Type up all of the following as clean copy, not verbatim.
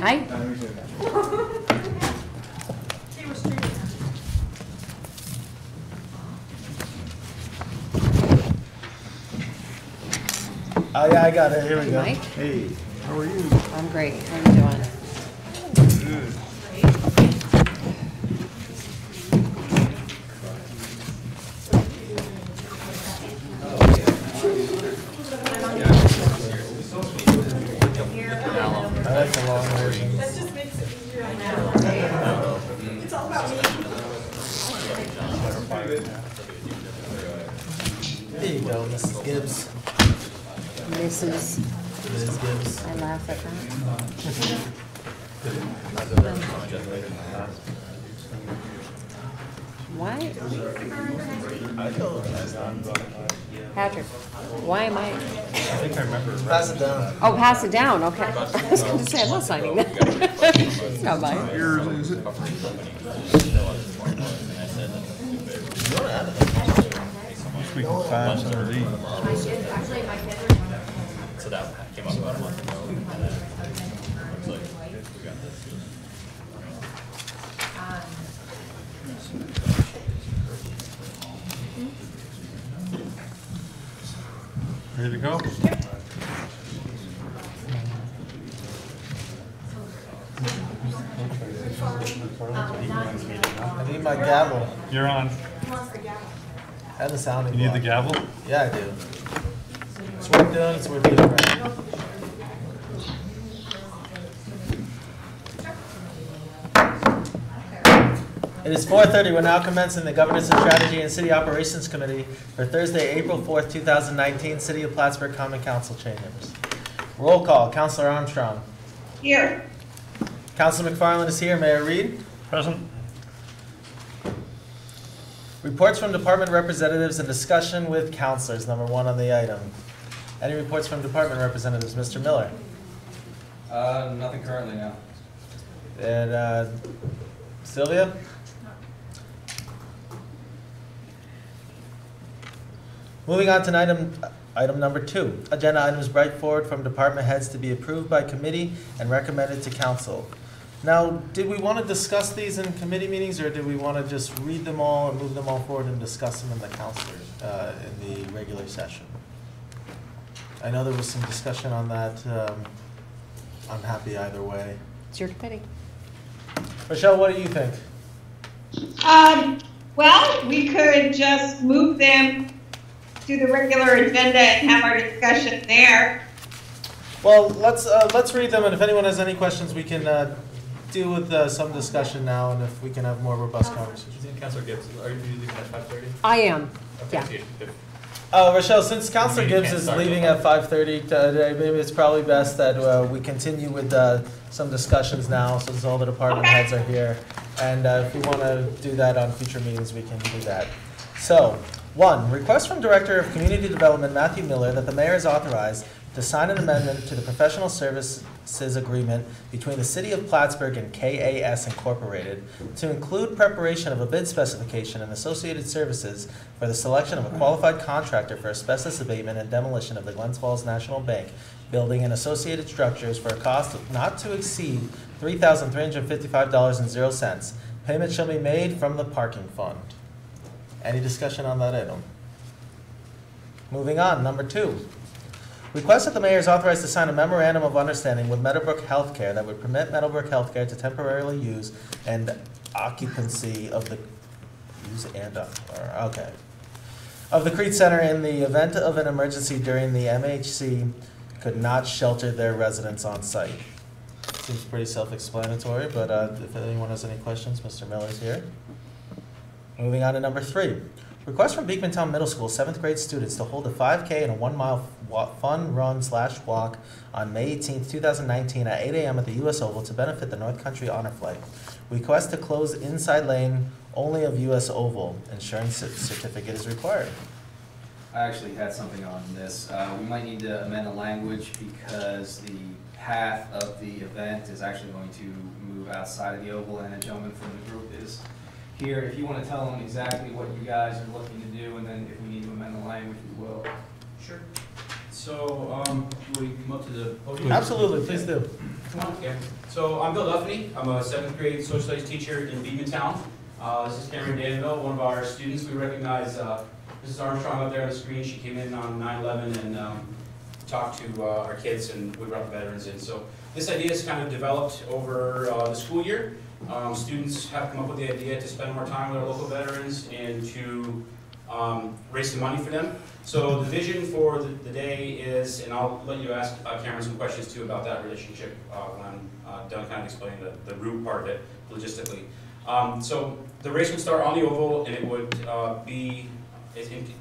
Hi. Oh yeah, I got it. Here we go. Mike. Hey, how are you? I'm great. How are you doing? Good. I like the long version. That just makes it easier. It's all about me. There you go, Mrs. Gibbs. Mrs. Ms. Gibbs. I laugh at that. Why? Patrick, why am I? I think I remember. Pass it down. Oh, pass it down, okay. I was going to say, I'm not signing that. It's not mine. Yours, is it? We can find some of these. So that came up about a month ago, and then looks like we got this. Ready to go? I need my gavel You're on. and the sounding You need the block. gavel? Yeah, I do. It's worth doing. It's worth doing right. It is 4:30. We're now commencing the Governance and Strategy and City Operations Committee for Thursday, April 4th, 2019, City of Plattsburgh Common Council chambers. Roll call. Councilor Armstrong. Here. Councilor McFarland is here. Mayor Reed. Present. Reports from department representatives and discussion with councilors. Number 1 on the item. Any reports from department representatives? Mr. Miller. Nothing currently now. And Sylvia? Moving on to item number 2. Agenda items brought forward from department heads to be approved by committee and recommended to council. Now, did we want to discuss these in committee meetings, or did we want to just read them all and move them all forward and discuss them in the councilors, in the regular session? I know there was some discussion on that. I'm happy either way. It's your committee. Rochelle, what do you think? Well, we could just move them to the regular agenda and have our discussion there. Well, let's read them, and if anyone has any questions, we can deal with some discussion now, and if we can have more robust conversation. Councilor Gibbs, are you leaving at 5:30? I am, Okay, yeah. good. Oh, Rochelle, since Councilor Maybe you Gibbs can't is start leaving till at 5:30 today, maybe it's probably best that we continue with some discussions now, since all the department Okay. heads are here. And if we want to do that on future meetings, we can do that. So, 1, request from Director of Community Development Matthew Miller that the mayor is authorized to sign an amendment to the professional services agreement between the City of Plattsburgh and KAS Incorporated to include preparation of a bid specification and associated services for the selection of a qualified contractor for asbestos abatement and demolition of the Glens Falls National Bank building and associated structures for a cost of not to exceed $3,355.00. Payment shall be made from the parking fund. Any discussion on that item? Moving on, number 2. Request that the mayor is authorized to sign a memorandum of understanding with Meadowbrook Healthcare that would permit Meadowbrook Healthcare to temporarily use and occupancy of the of the Creed Center in the event of an emergency during the MHC could not shelter their residents on site. Seems pretty self-explanatory, but if anyone has any questions, Mr. Miller's here. Moving on to number 3. Request from Beekmantown Middle School 7th grade students to hold a 5K and a 1-mile fun run/walk on May 18th, 2019 at 8 a.m. at the U.S. Oval to benefit the North Country Honor Flight. Request to close inside lane only of U.S. Oval. Insurance certificate is required. I actually had something on this. We might need to amend the language because the path of the event is actually going to move outside of the Oval, and a gentleman from the group is here. If you want to tell them exactly what you guys are looking to do, and then if we need to amend the language, we will. Sure. So, will you come up to the podium? Absolutely, please do. Come on, Cameron. So I'm Bill Duffney. I'm a 7th grade social studies teacher in Beamantown. This is Cameron Danville, one of our students. We recognize Mrs. Armstrong up there on the screen. She came in on 9/11 and talked to our kids, and we brought the veterans in. So this idea is kind of developed over the school year. Students have come up with the idea to spend more time with our local veterans and to raise some money for them. So the vision for the day is, and I'll let you ask Cameron some questions too about that relationship when I'm done kind of explaining the root part of it logistically. So the race would start on the oval, and it would be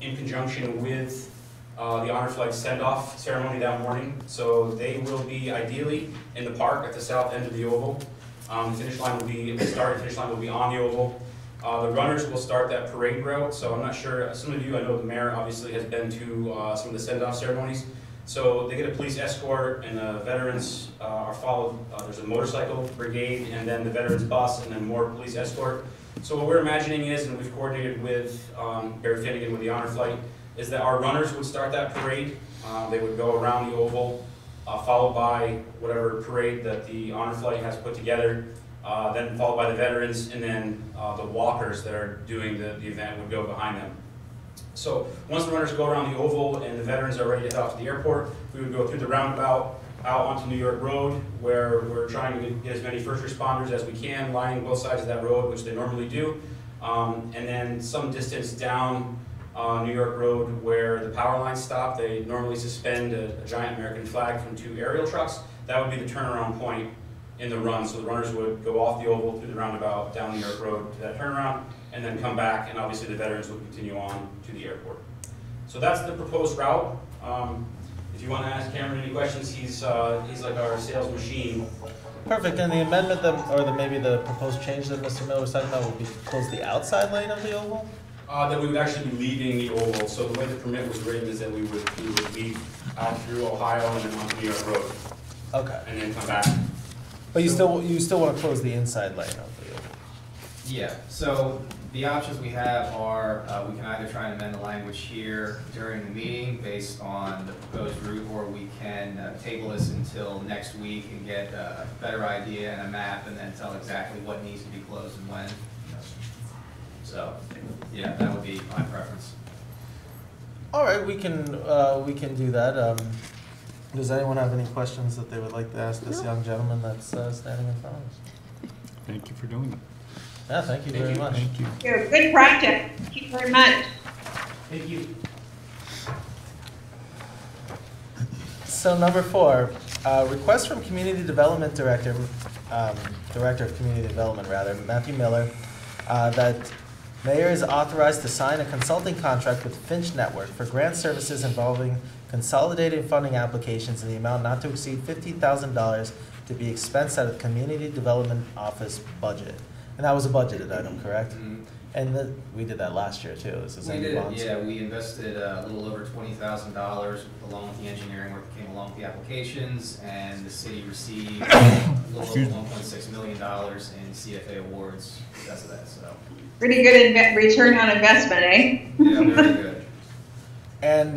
in conjunction with the honor flight send-off ceremony that morning. So they will be ideally in the park at the south end of the oval. The finish line will be, the start and finish line will be on the oval. The runners will start that parade route. So I'm not sure, some of you, I know the mayor obviously has been to some of the send-off ceremonies. So they get a police escort, and the veterans are followed. There's a motorcycle brigade, and then the veterans bus, and then more police escort. So what we're imagining is, and we've coordinated with Barry Finnegan with the honor flight, is that our runners would start that parade. They would go around the oval, followed by whatever parade that the honor flight has put together, then followed by the veterans, and then the walkers that are doing the event would go behind them. So once the runners go around the oval and the veterans are ready to head off to the airport, we would go through the roundabout out onto New York Road, where we're trying to get as many first responders as we can, lining both sides of that road, which they normally do, and then some distance down New York Road where the power lines stop. They normally suspend a giant American flag from 2 aerial trucks. That would be the turnaround point in the run. So the runners would go off the oval through the roundabout down New York Road to that turnaround, and then come back, and obviously the veterans would continue on to the airport. So that's the proposed route. If you want to ask Cameron any questions, he's like our sales machine. Perfect, and the amendment, maybe the proposed change that Mr. Miller was talking about would be close the outside lane of the oval? That we would actually be leaving the oval. So the way the permit was written is that we would leave out through Ohio and then onto New York Road. Okay. And then come back. But you still want to close the inside lane of the oval? Yeah, so the options we have are, we can either try and amend the language here during the meeting based on the proposed route, or we can table this until next week and get a better idea and a map, and then tell exactly what needs to be closed and when. So, yeah, that would be my preference. All right, we can do that. Does anyone have any questions that they would like to ask this young gentleman that's standing in front of us? Thank you for doing it. Yeah, thank you very much. Thank you. Good project. Thank you very much. Thank you. So number 4, request from Community Development Director of Community Development rather, Matthew Miller, that Mayor is authorized to sign a consulting contract with Finch Network for grant services involving consolidated funding applications in the amount not to exceed $50,000 to be expensed out of the Community Development Office budget. And that was a budgeted item, correct? Mm-hmm. And we did that last year too. We did, yeah. We invested a little over $20,000 along with the engineering work that came along with the applications, and the city received a little over $1.6 million in CFA awards because of that. So Pretty good return on investment, eh? yeah, very good. And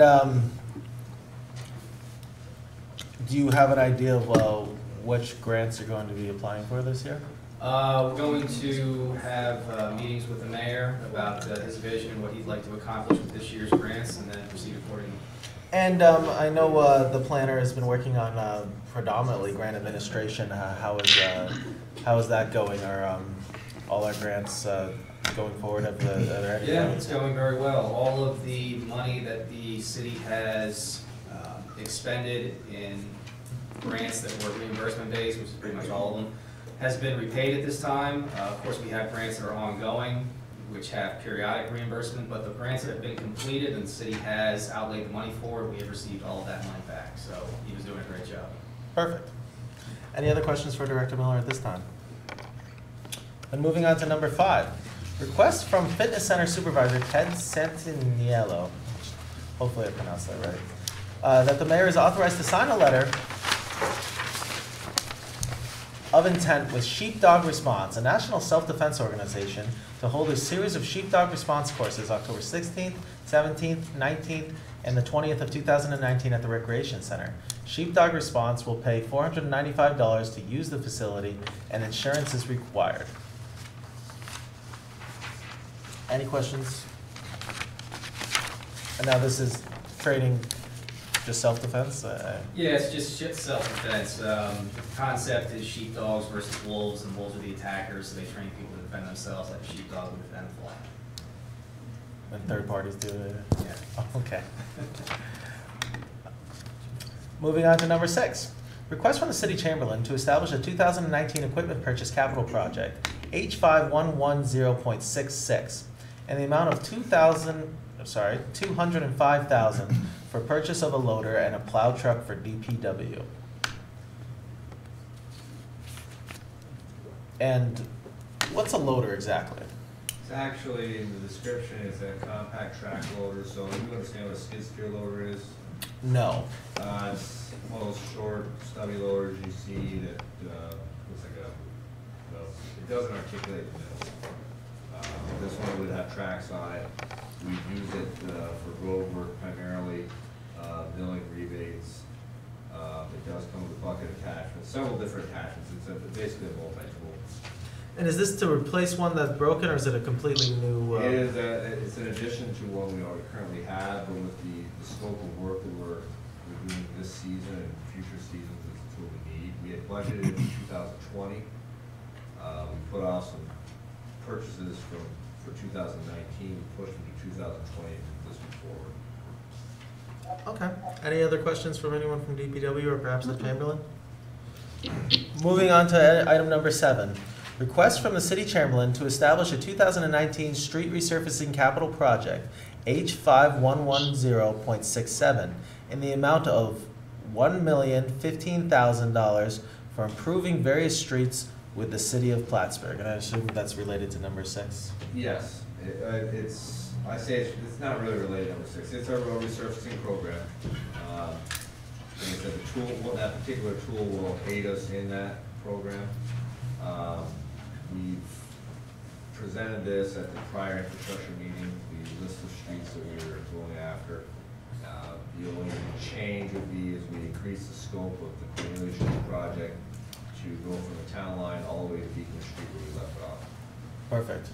do you have an idea of which grants you're going to be applying for this year? We're going to have meetings with the mayor about his vision, what he'd like to accomplish with this year's grants, and then proceed accordingly. And I know the planner has been working on predominantly grant administration. How is that going? Are all our grants going forward? Are there any? Yeah, it's going very well. All of the money that the city has expended in grants that were reimbursement based, which is pretty much all of them, has been repaid at this time. Of course, we have grants that are ongoing, which have periodic reimbursement, but the grants that have been completed and the city has outlaid the money for, we have received all of that money back. So he was doing a great job. Perfect. Any other questions for Director Miller at this time? And moving on to number 5. Request from Fitness Center Supervisor Ted Santiniello, hopefully I pronounced that right, that the mayor is authorized to sign a letter of intent with Sheepdog Response, a national self-defense organization, to hold a series of Sheepdog Response courses October 16th, 17th, 19th, and the 20th of 2019 at the Recreation Center. Sheepdog Response will pay $495 to use the facility, and insurance is required. Any questions? And now this is training just self-defense? Yeah, it's just self-defense. The concept is sheepdogs versus wolves, and wolves are the attackers, so they train people to defend themselves like sheepdogs would defend the flock. And third parties do it? Yeah. Oh, okay. Moving on to number 6. Request from the City Chamberlain to establish a 2019 equipment purchase capital project, H5110.66, in the amount of $205,000 for purchase of a loader and a plow truck for DPW. And what's a loader exactly? It's actually, in the description, it's a compact track loader, so you understand what a skid steer loader is? No. It's one of those short, stubby loaders you see that looks like well, it doesn't articulate the middle. This one would have tracks on it. We use it for road work primarily, billing rebates. It does come with a bucket attachment, several different attachments. It's basically a multi-tool. And is this to replace one that's broken, or is it a completely new? It is. It's an addition to what we already currently have, but with the scope of work that we're doing this season and future seasons, it's what we need. We had budgeted in 2020. We put off some purchases for 2019, pushed them to 2020 and this one forward. Okay. Any other questions from anyone from DPW or perhaps the Chamberlain? Moving on to item number 7. Request from the City Chamberlain to establish a 2019 street resurfacing capital project, H5110.67, in the amount of $1,015,000 for improving various streets with the City of Plattsburgh. And I assume that's related to number 6? Yes, I say it's not really related to number 6. It's our road resurfacing program. Like I said, that particular tool will aid us in that program. We've presented this at the prior infrastructure meeting, the list of streets that we were going after. The only change would be as we increase the scope of the Cornelia Street project to go from the town line all the way to Beacon Street where we left off. Perfect.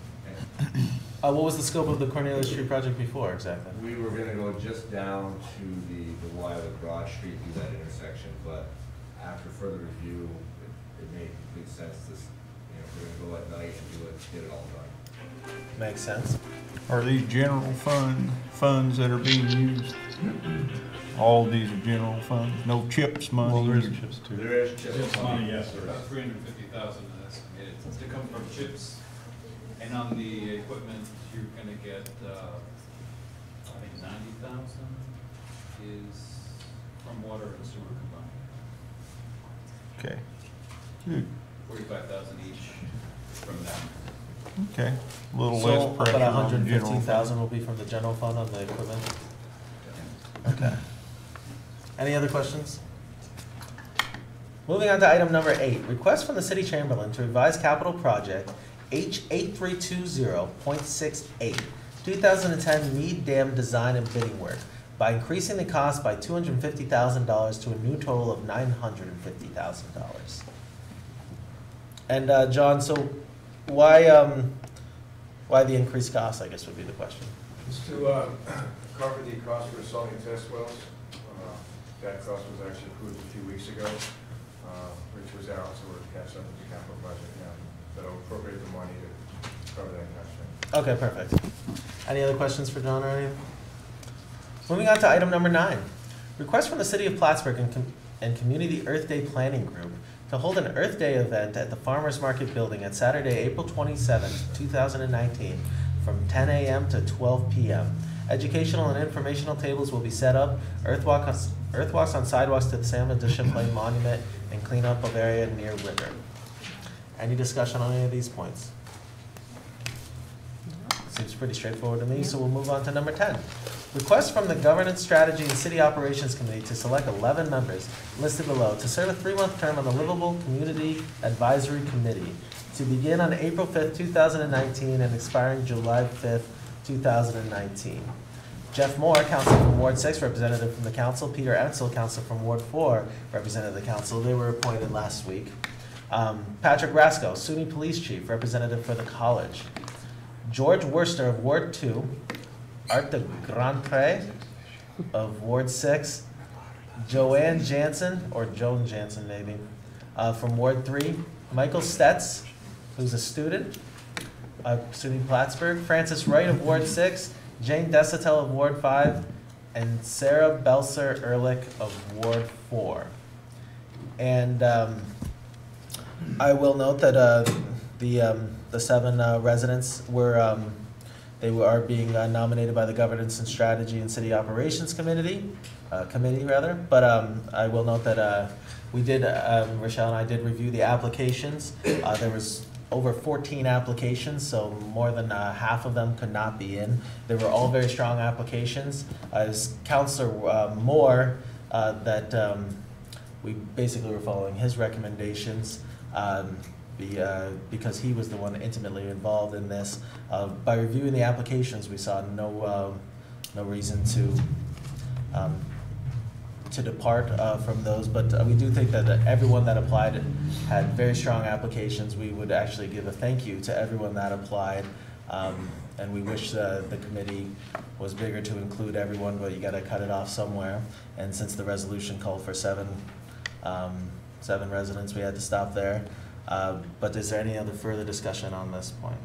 What was the scope of the Cornelia Street project before exactly? We were going to go just down to the Y with Broad Street, do that intersection, but after further review, it made complete sense to, we're going to go at night and get it all done. Makes sense. Are these general funds that are being used? All these are general funds? No CHIPS money? Well, there is CHIPS too. There is CHIPS money. Yes, there is. About 350,000 estimated to come from CHIPS. And on the equipment, you're gonna get, I think 90,000 is from water and sewer combined. Okay. Good. 45,000 each from them. Okay. A little So less pressure about on the general fund. 115,000 will be from the general fund on the equipment? Okay. Any other questions? Moving on to item number 8, request from the City Chamberlain to revise capital project H8320.68, 2010 Mead Dam design and bidding work by increasing the cost by $250,000 to a new total of $950,000. And John, so why the increased cost, I guess would be the question. It's to cover the cost for salting test wells. That cost was actually approved a few weeks ago. Rich was out, so we're catching up with the capital budget now. That'll appropriate the money to cover that cost. Okay, perfect. Any other questions for John or anything? Moving on to item number 9. Request from the City of Plattsburgh and Community Earth Day Planning Group to hold an Earth Day event at the Farmers Market Building on Saturday, April 27th, 2019 from 10 a.m. to 12 p.m. Educational and informational tables will be set up, earthwalks on sidewalks to the Salmon de Champlain Monument, and cleanup of area near river. Any discussion on any of these points? Seems pretty straightforward to me, so we'll move on to number 10. Request from the Governance Strategy and City Operations Committee to select 11 members listed below to serve a 3-month term on the Livable Community Advisory Committee to begin on April 5th, 2019 and expiring July 5th, 2019. Jeff Moore, Council from Ward 6, representative from the council. Peter Edsel, Council from Ward 4, representative of the council. They were appointed last week. Patrick Rasco, SUNY Police Chief, representative for the college. George Worcester of Ward 2. Art de Grandpré of Ward 6. Joanne Jansen, or Joan Jansen maybe, from Ward 3. Michael Stetz, who's a student, SUNY Plattsburgh. Francis Wright of Ward 6. Jane Desatel of Ward 5. And Sarah Belser Ehrlich of Ward 4. And I will note that the 7 residents were they are being nominated by the Governance and Strategy and City Operations Committee. But I will note that we did, Rochelle and I did review the applications. There was over 14 applications, so more than half of them could not be in. They were all very strong applications. As Councilor Moore, that we basically were following his recommendations because he was the one intimately involved in this. By reviewing the applications, we saw no reason to depart from those, but we do think that everyone that applied had very strong applications. We would actually give a thank you to everyone that applied, and we wish the committee was bigger to include everyone, but you got to cut it off somewhere. And since the resolution called for 7 residents, we had to stop there. But is there any other further discussion on this point?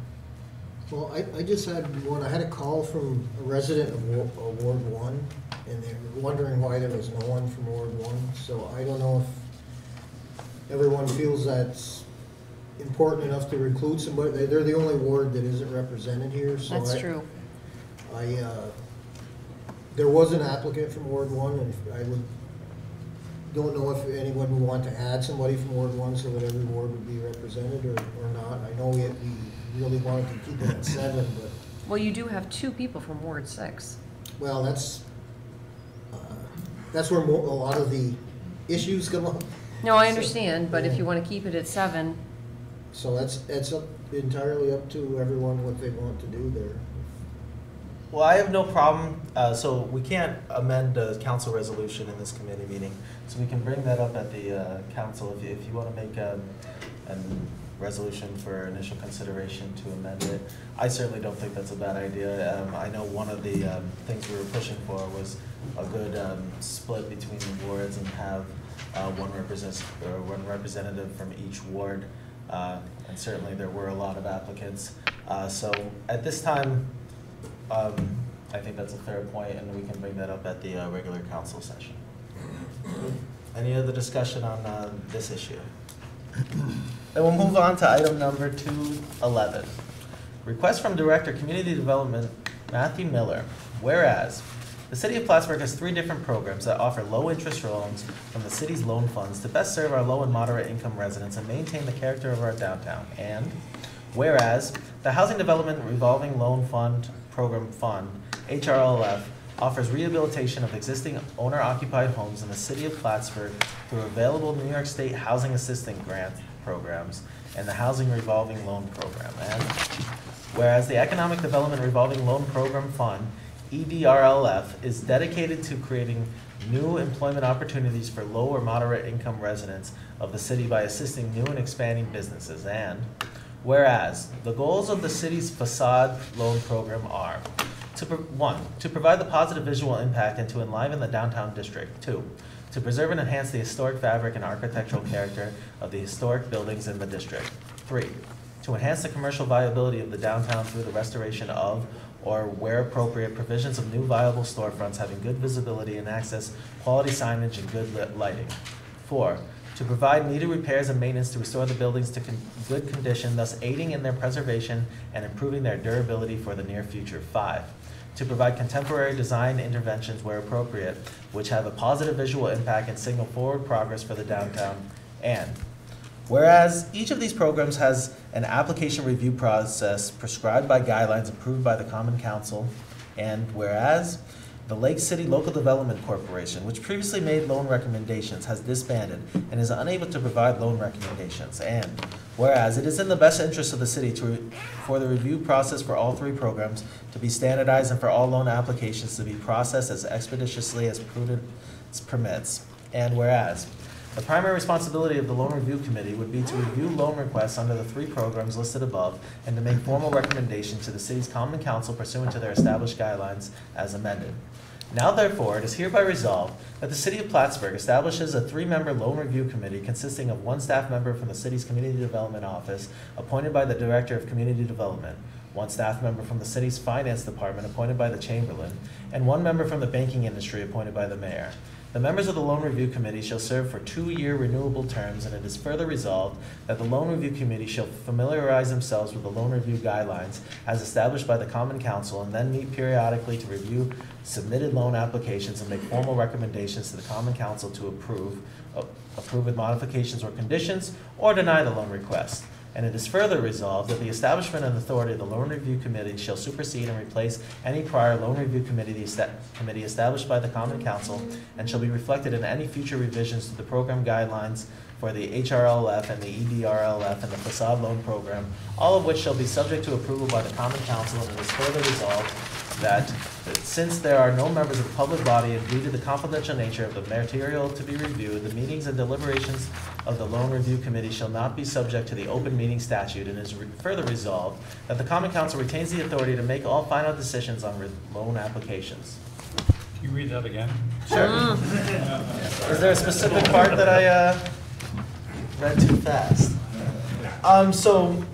Well, I just had one. I had a call from a resident of Ward 1, and they were wondering why there was no one from Ward 1. So I don't know if everyone feels that's important enough to include somebody. They're the only ward that isn't represented here. So That's true. There was an applicant from Ward 1, and don't know if anyone would want to add somebody from Ward 1 so that every ward would be represented or not. I know we really wanted to keep it at 7, but... Well, you do have 2 people from Ward 6. Well, that's where a lot of the issues come up. No, I understand, but if you want to keep it at 7... So it's entirely up to everyone what they want to do there. Well, I have no problem. So we can't amend the council resolution in this committee meeting. So we can bring that up at the council if you want to make a resolution for initial consideration to amend it. I certainly don't think that's a bad idea. I know one of the things we were pushing for was a good split between the wards and have one representative from each ward. And certainly there were a lot of applicants. So at this time, I think that's a fair point, and we can bring that up at the regular council session. Any other discussion on this issue? Then we'll move on to item number 211. Request from Director Community Development Matthew Miller. Whereas the City of Plattsburgh has 3 different programs that offer low-interest loans from the city's loan funds to best serve our low and moderate income residents and maintain the character of our downtown. And whereas the Housing Development Revolving Loan Fund Program Fund, HRLF, offers rehabilitation of existing owner-occupied homes in the City of Plattsburgh through available New York State Housing Assistance Grant programs and the Housing Revolving Loan Program. And whereas the Economic Development Revolving Loan Program Fund, EDRLF, is dedicated to creating new employment opportunities for low or moderate income residents of the city by assisting new and expanding businesses. And whereas the goals of the city's facade loan program are 1, to provide the positive visual impact and to enliven the downtown district. 2, to preserve and enhance the historic fabric and architectural character of the historic buildings in the district. 3, to enhance the commercial viability of the downtown through the restoration of, or where appropriate, provisions of new viable storefronts having good visibility and access, quality signage, and good lighting. 4, to provide needed repairs and maintenance to restore the buildings to good condition, thus aiding in their preservation and improving their durability for the near future. 5, to provide contemporary design interventions where appropriate, which have a positive visual impact and signal forward progress for the downtown. And whereas each of these programs has an application review process prescribed by guidelines approved by the Common Council, and whereas the Lake City Local Development Corporation, which previously made loan recommendations, has disbanded and is unable to provide loan recommendations. And Whereas it is in the best interest of the city for the review process for all three programs to be standardized and for all loan applications to be processed as expeditiously as prudence permits. And whereas the primary responsibility of the Loan Review Committee would be to review loan requests under the three programs listed above and to make formal recommendations to the city's Common Council pursuant to their established guidelines as amended. Now therefore, it is hereby resolved that the City of Plattsburgh establishes a three-member loan review committee consisting of one staff member from the city's Community Development Office appointed by the Director of Community Development, one staff member from the city's Finance Department appointed by the Chamberlain, and one member from the banking industry appointed by the Mayor. The members of the Loan Review Committee shall serve for 2-year renewable terms, and it is further resolved that the Loan Review Committee shall familiarize themselves with the loan review guidelines as established by the Common Council and then meet periodically to review submitted loan applications and make formal recommendations to the Common Council to approve with modifications or conditions or deny the loan request. And it is further resolved that the establishment and authority of the Loan Review Committee shall supersede and replace any prior Loan Review Committee established by the Common Council and shall be reflected in any future revisions to the program guidelines for the HRLF and the EDRLF and the Facade Loan Program, all of which shall be subject to approval by the Common Council. And it is further resolved that since there are no members of the public body and due to the confidential nature of the material to be reviewed, the meetings and deliberations of the Loan Review Committee shall not be subject to the open meeting statute, and is further resolved that the Common Council retains the authority to make all final decisions on loan applications. Can you read that again? Sure. Is there a specific part that I read too fast? So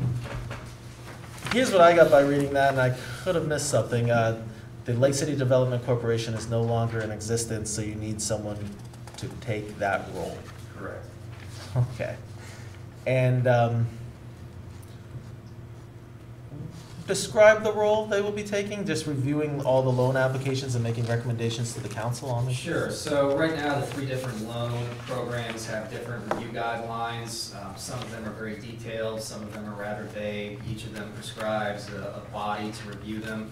here's what I got by reading that, and I could have missed something. The Lake City Development Corporation is no longer in existence, so you need someone to take that role. Correct. Okay. And describe the role they will be taking, just reviewing all the loan applications and making recommendations to the council on them? Sure. So right now, the 3 different loan programs have different review guidelines. Some of them are very detailed, some of them are rather vague. Each of them prescribes a body to review them.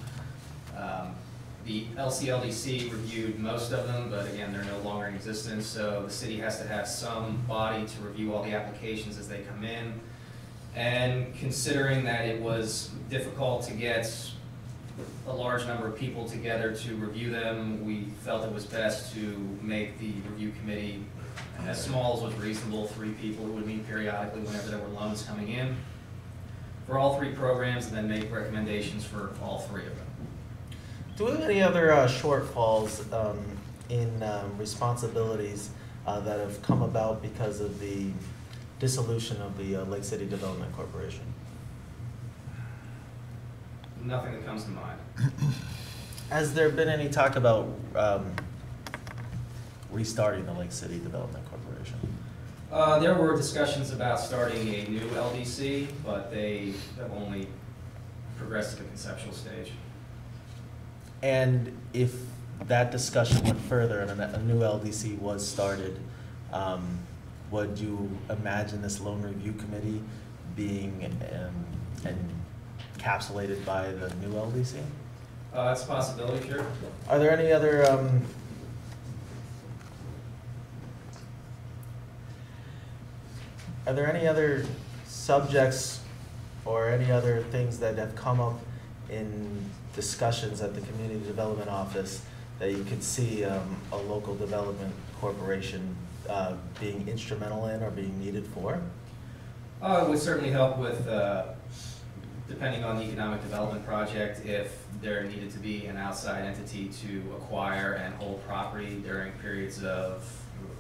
The LCLDC reviewed most of them, but again, they're no longer in existence, so the city has to have some body to review all the applications as they come in. And considering that it was difficult to get a large number of people together to review them, we felt it was best to make the review committee as small as was reasonable, 3 people who would meet periodically whenever there were loans coming in for all 3 programs, and then make recommendations for all 3 of them. Do we have any other shortfalls in responsibilities that have come about because of the dissolution of the Lake City Development Corporation? Nothing that comes to mind. Has there been any talk about restarting the Lake City Development Corporation? There were discussions about starting a new LDC, but they have only progressed to the conceptual stage. And if that discussion went further and a new LDC was started, would you imagine this loan review committee being encapsulated by the new LDC? That's a possibility, sure. Are there any other subjects or any other things that have come up in discussions at the Community Development Office that you could see a local development corporation being instrumental in or being needed for? It would certainly help with, depending on the economic development project, if there needed to be an outside entity to acquire and hold property during periods of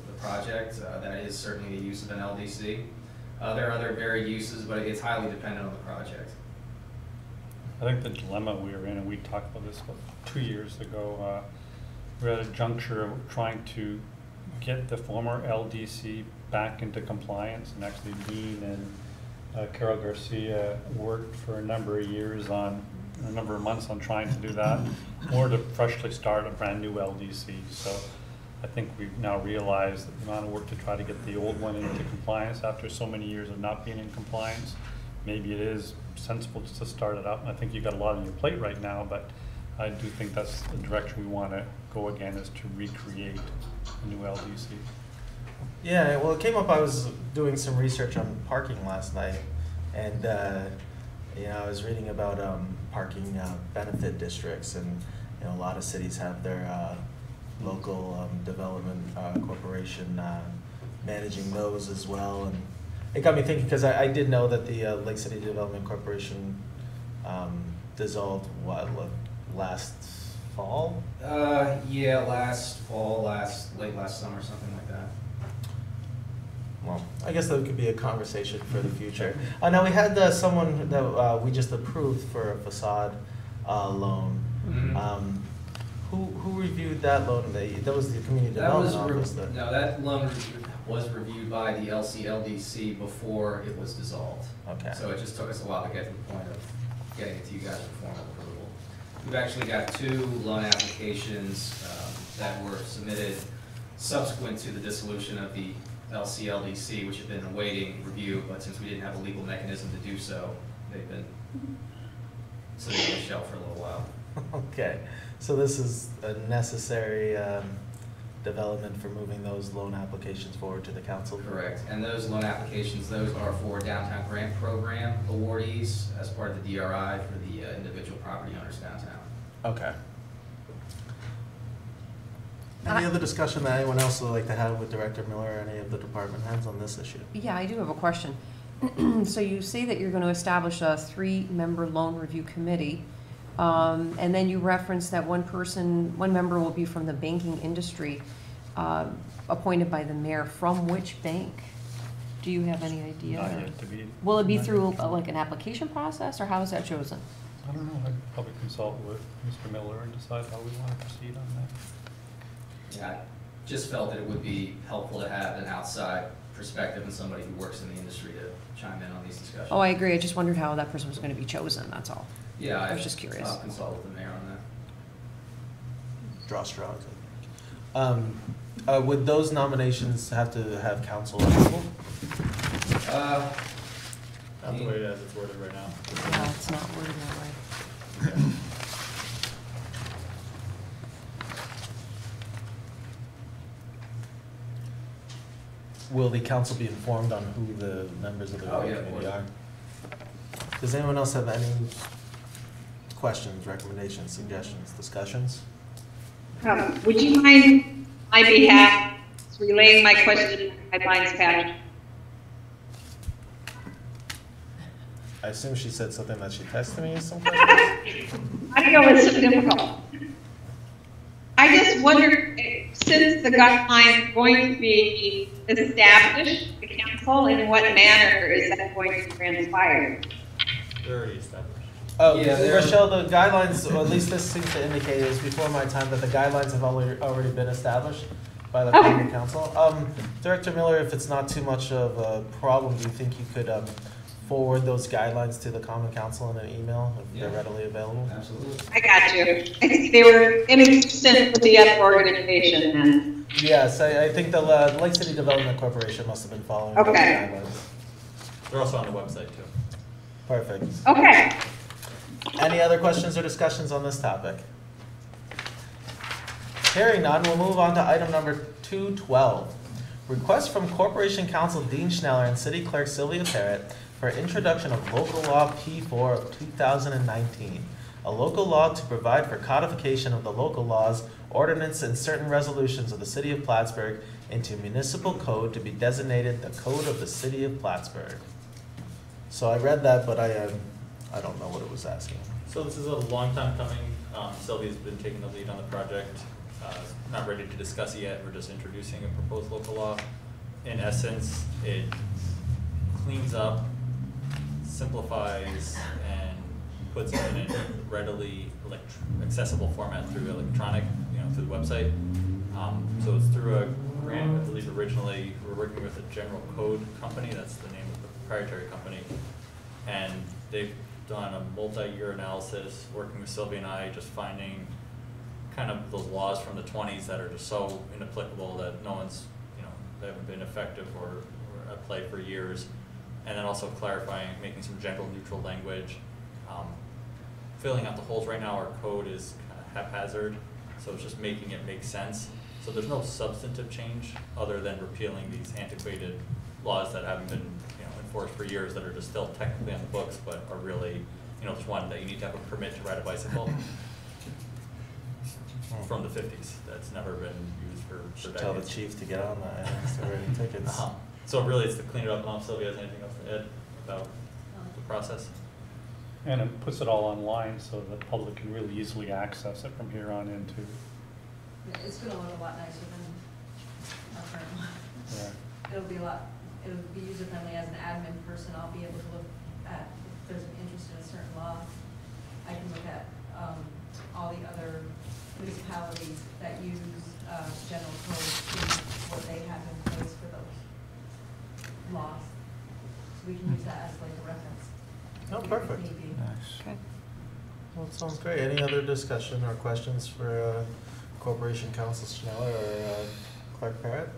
the project. That is certainly the use of an LDC. There are other varied uses, but it's highly dependent on the project. I think the dilemma we were in, and we talked about this about 2 years ago, we're at a juncture of trying to get the former LDC back into compliance, and actually Dean and Carol Garcia worked for a number of years on, a number of months on trying to do that, or to freshly start a brand new LDC. So I think we've now realized that the amount of work to try to get the old one into compliance after so many years of not being in compliance, maybe it is sensible just to start it up. I think you've got a lot on your plate right now, but I do think that's the direction we want to go again, is to recreate a new LDC. Yeah, well, it came up, I was doing some research on parking last night, And, you know, I was reading about parking benefit districts, and, you know, a lot of cities have their local development corporation managing those as well. And it got me thinking, because I did know that the Lake City Development Corporation dissolved, what, last fall? Yeah, last fall, late last summer, something like that. Well, I guess that could be a conversation for the future. Now, we had someone that we just approved for a facade loan. Mhm. Who reviewed that loan? That was the community development office. No, that loan was reviewed by the LCLDC before it was dissolved. Okay. So it just took us a while to get to the point of getting it to you guys for formal approval. We've actually got 2 loan applications that were submitted subsequent to the dissolution of the LCLDC, which have been awaiting review, but since we didn't have a legal mechanism to do so, they've been sitting on the shelf for a little while. Okay, so this is a necessary development for moving those loan applications forward to the council? Correct, and those loan applications, those are for downtown grant program awardees as part of the DRI for the individual property owners downtown. Okay. Any other discussion that anyone else would like to have with Director Miller or any of the department heads on this issue? Yeah, I do have a question. So you say that you're going to establish a 3-member loan review committee, and then you reference that one member will be from the banking industry, appointed by the mayor. From which bank? Do you have any idea? Not yet to be. Will it be through like an application process, or how is that chosen? I don't know, I'd probably consult with Mr. Miller and decide how we want to proceed on that. Yeah, I just felt that it would be helpful to have an outside perspective and somebody who works in the industry to chime in on these discussions. Oh, I agree. I just wondered how that person was going to be chosen, that's all. Yeah, I was just curious. I'll consult with the mayor on that. Draw straws. Would those nominations have to have council approval? Not the way it is, it's worded right now. Yeah, it's not worded that way. Okay. Will the council be informed on who the members of the Oh, yeah, committee of are? Does anyone else have any questions, recommendations, suggestions, discussions? Would you mind, on my behalf, relaying my question to the guidelines panel? I assume she said something that she texted me some questions? I know it's so difficult. I just wondered, since the guideline is going to be established, the council, in what manner is that going to transpire? They're already established. Oh, Yeah, Rochelle, the guidelines, or at least this seems to indicate, it was before my time, that the guidelines have already been established by the common council. Director Miller, if it's not too much of a problem, do you think you could forward those guidelines to the common council in an email if they're readily available? Absolutely. I got you. I think they were inconsistent with the other organization then. Yes, I think the Lake City Development Corporation must have been following those Okay. guidelines. They're also on the website too. Perfect. Okay. Any other questions or discussions on this topic? Hearing none, we'll move on to item number 212. Request from Corporation Counsel Dean Schneller and City Clerk Sylvia Parrott for introduction of Local Law P4 of 2019, a local law to provide for codification of the local laws, ordinance, and certain resolutions of the City of Plattsburgh into municipal code to be designated the Code of the City of Plattsburgh. So I read that, but I don't know what it was asking. So this is a long time coming. Sylvia's been taking the lead on the project. Not ready to discuss it yet. We're just introducing a proposed local law. In essence, it cleans up, simplifies, and puts it in a readily accessible format through electronic, through the website. So it's through a grant, I believe originally we're working with a general code company. That's the name of the proprietary company. And they've done a multi-year analysis, working with Sylvia and I, just finding kind of those laws from the 20s that are just so inapplicable that no one's, they haven't been effective or at play for years. And then also clarifying, making some general neutral language, filling out the holes. Right now our code is kind of haphazard, so it's just making it make sense. So there's no substantive change other than repealing these antiquated laws that haven't been enforced for years that are just still technically on the books, but are really, you know, there's one that you need to have a permit to ride a bicycle from the 50s that's never been used for Should tell the decades. chief to get on that, and start writing tickets. So really, it's to clean it up. And Sylvia has anything else to add about the process? And it puts it all online so the public can really easily access it from here on into. It's gonna look a lot nicer than our current one. Yeah. It'll be user friendly. As an admin person, I'll be able to look at, if there's an interest in a certain law, I can look at, all the other municipalities that use, general code, see what they have in place for those laws. So we can use that as like a reference. Oh, if perfect. need be. Nice. Okay. Well, it sounds great. Any other discussion or questions for Corporation Counsel Schneller or Clark Parrott?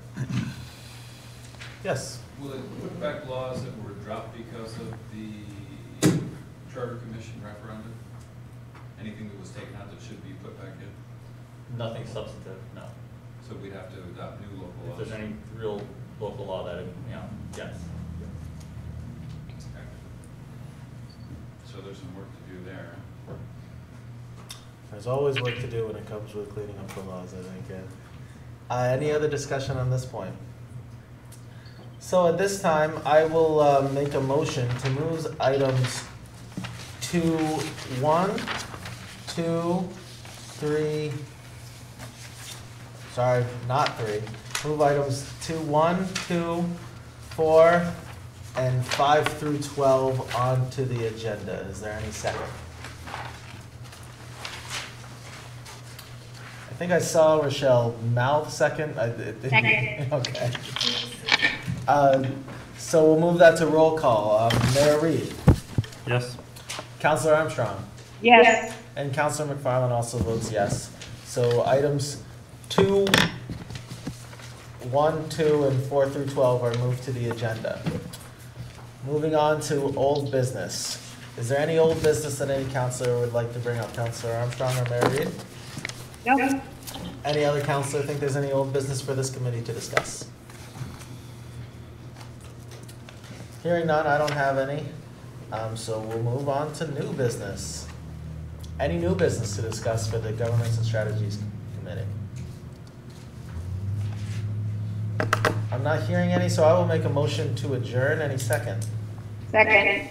Yes. Will it put back laws that were dropped because of the Charter Commission referendum? Anything that was taken out that should be put back in? Nothing substantive, no. So we'd have to adopt new local If laws? there's any real local law that, you know, yes. Okay. So there's some work to do there. There's always work to do when it comes with cleaning up the laws, I think. Any other discussion on this point? So at this time, I will make a motion to move items 1, 2, 3, sorry, not 3. Move items 1, 2, 4, and 5 through 12 onto the agenda. Is there any second? I think I saw Rochelle mouth second. Second. Okay. So we'll move that to roll call. Mayor Reed, Yes. Councilor Armstrong, Yes. and Councilor McFarland also votes yes. So items 2, 1, 2, and 4 through 12 are moved to the agenda. Moving on to old business. Is there any old business that any councilor would like to bring up? Councilor Armstrong or Mayor Reed? No. Any other councilor think there's any old business for this committee to discuss? Hearing none, I don't have any. So we'll move on to new business. Any new business to discuss for the Governance and Strategies Committee? I'm not hearing any, so I will make a motion to adjourn. Any second? Second.